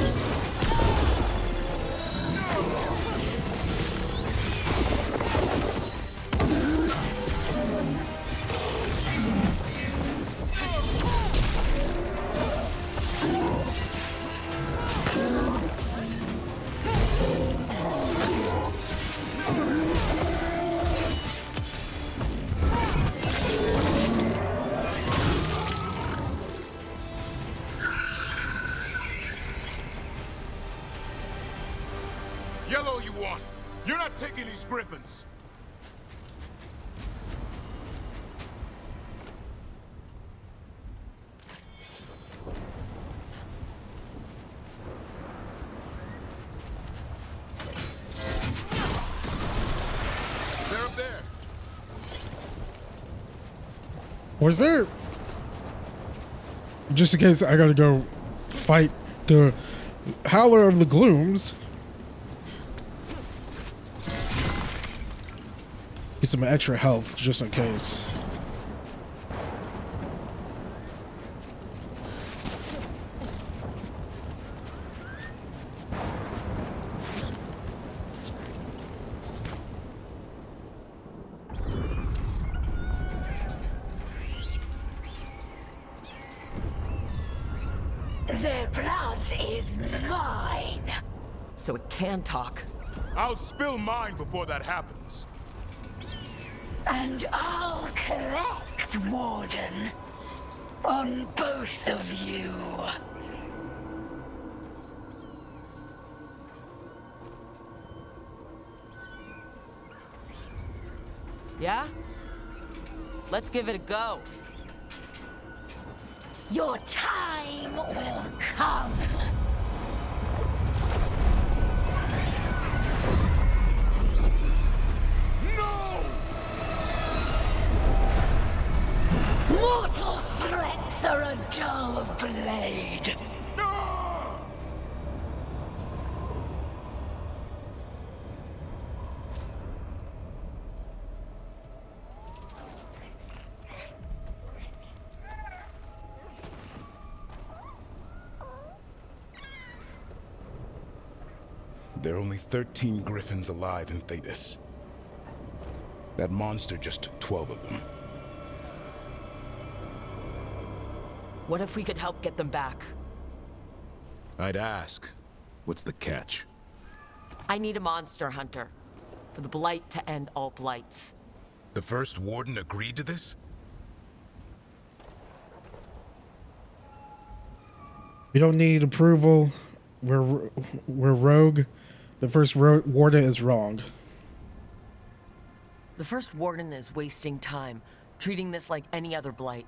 Yellow you want. You're not taking these griffins. They're up there. Was there... Just in case I gotta go fight the Howler of the Glooms. Get some extra health just in case. Their blood is mine. So it can talk. I'll spill mine before that happens. And I'll collect that, Warden. On both of you. Yeah? Let's give it a go. Your time will come. No! Mortal threats are a dull blade. There are only 13 griffins alive in Thetis. That monster just took 12 of them. What if we could help get them back? I'd ask, what's the catch? I need a monster hunter. For the Blight to end all blights. The first Warden agreed to this? We don't need approval. We're rogue. The first Warden is wrong. The first Warden is wasting time, treating this like any other blight.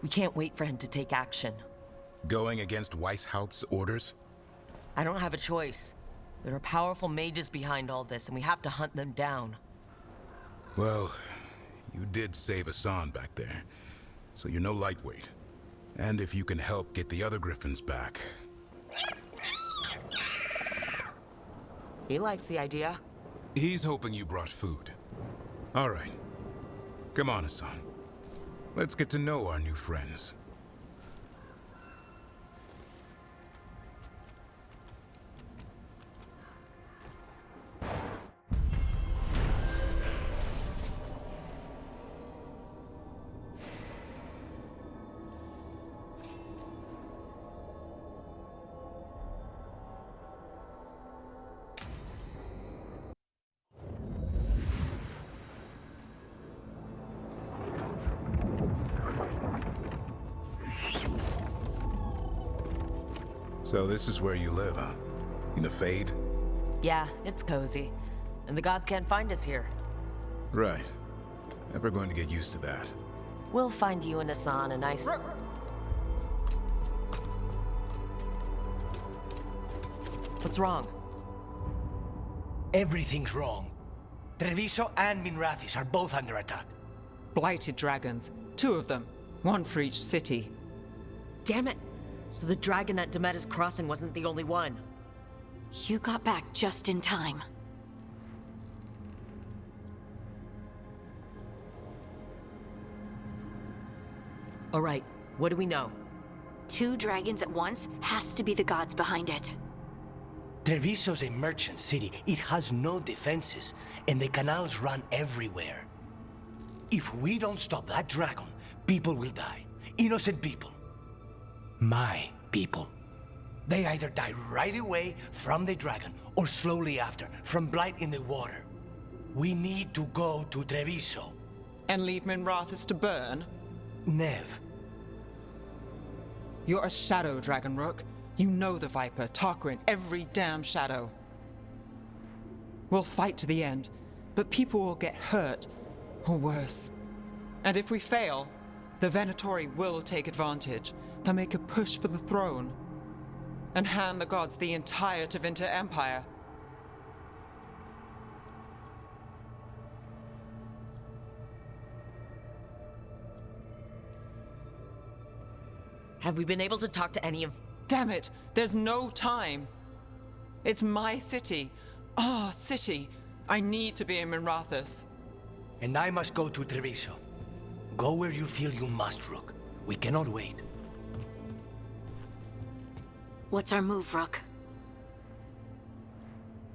We can't wait for him to take action. Going against Weishaupt's orders? I don't have a choice. There are powerful mages behind all this, and we have to hunt them down. Well, you did save Hassan back there, so you're no lightweight. And if you can help get the other griffins back... He likes the idea. He's hoping you brought food. All right. Come on, Hassan. Let's get to know our new friends. So this is where you live, huh? In the Fade? Yeah, it's cozy. And the gods can't find us here. Right. Never going to get used to that. We'll find you and Hassan a nice... What's wrong? Everything's wrong. Treviso and Minrathis are both under attack. Blighted dragons. 2 of them. 1 for each city. Damn it! So the dragon at Demeter's Crossing wasn't the only one. You got back just in time. All right, what do we know? 2 dragons at once has to be the gods behind it. Treviso's a merchant city. It has no defenses, and the canals run everywhere. If we don't stop that dragon, people will die. Innocent people. My people. They either die right away from the dragon, or slowly after, from blight in the water. We need to go to Treviso. And leave Minrathis to burn? Nev. You're a shadow, Dragon Rook. You know the Viper, Tarquin, every damn shadow. We'll fight to the end, but people will get hurt, or worse. And if we fail, the Venatori will take advantage. They'll make a push for the throne, and hand the gods the entire Tevinter Empire. Have we been able to talk to any of... Damn it! There's no time! It's my city. Our city. I need to be in Minrathis. And I must go to Treviso. Go where you feel you must, Rook. We cannot wait. What's our move, Rook?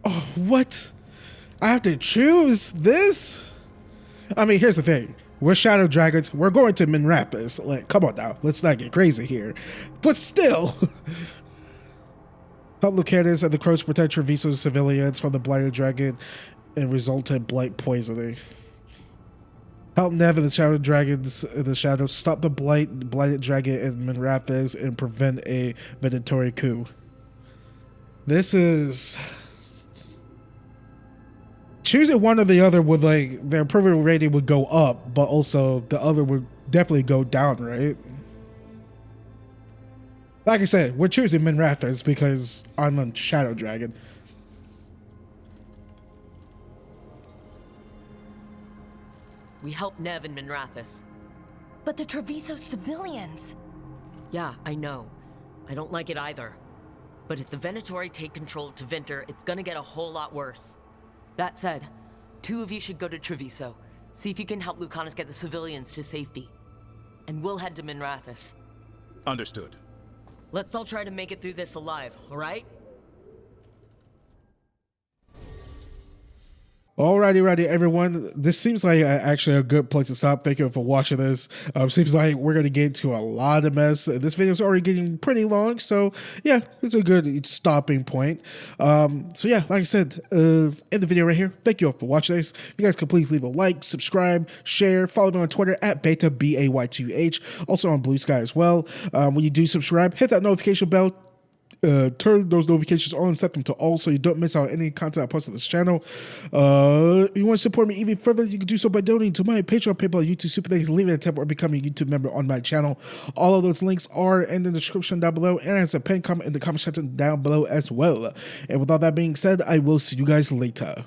Oh, what? I have to choose this? I mean, here's the thing. We're Shadow Dragons. We're going to Minrathis. Like, come on now. Let's not get crazy here. But still. Help Lucanus and the Crows protect Treviso civilians from the Blighted Dragon and resultant blight poisoning. Help Nev and the Shadow Dragons in the shadows stop the blighted dragon in Minrathis and prevent a Venatori coup. This is choosing one or the other would like their approval rating would go up, but also the other would definitely go down, right? Like I said, we're choosing Minrathis because I'm a Shadow Dragon. We helped Nev and Minrathis. But the Treviso civilians... Yeah, I know. I don't like it either. But if the Venatori take control of Tevinter, it's gonna get a whole lot worse. That said, 2 of you should go to Treviso. See if you can help Lucanus get the civilians to safety. And we'll head to Minrathis. Understood. Let's all try to make it through this alive, alright? Alrighty, everyone. This seems like actually a good place to stop. Thank you for watching this. Seems like we're going to get into a lot of mess. This video is already getting pretty long, so yeah, it's a good stopping point. So yeah, like I said, in the video right here, thank you all for watching this. If you guys could please leave a like, subscribe, share, follow me on Twitter at Baytuh, B-A-Y-T-U-H, also on Blue Sky as well. When you do subscribe, hit that notification bell. Turn those notifications on and set them to all so you don't miss out on any content I post on this channel. If you want to support me even further, you can do so by donating to my Patreon, PayPal, YouTube Super Thanks, leaving a tip, or becoming a YouTube member on my channel. All of those links are in the description down below, and as a pinned comment in the comment section down below as well. And with all that being said, I will see you guys later.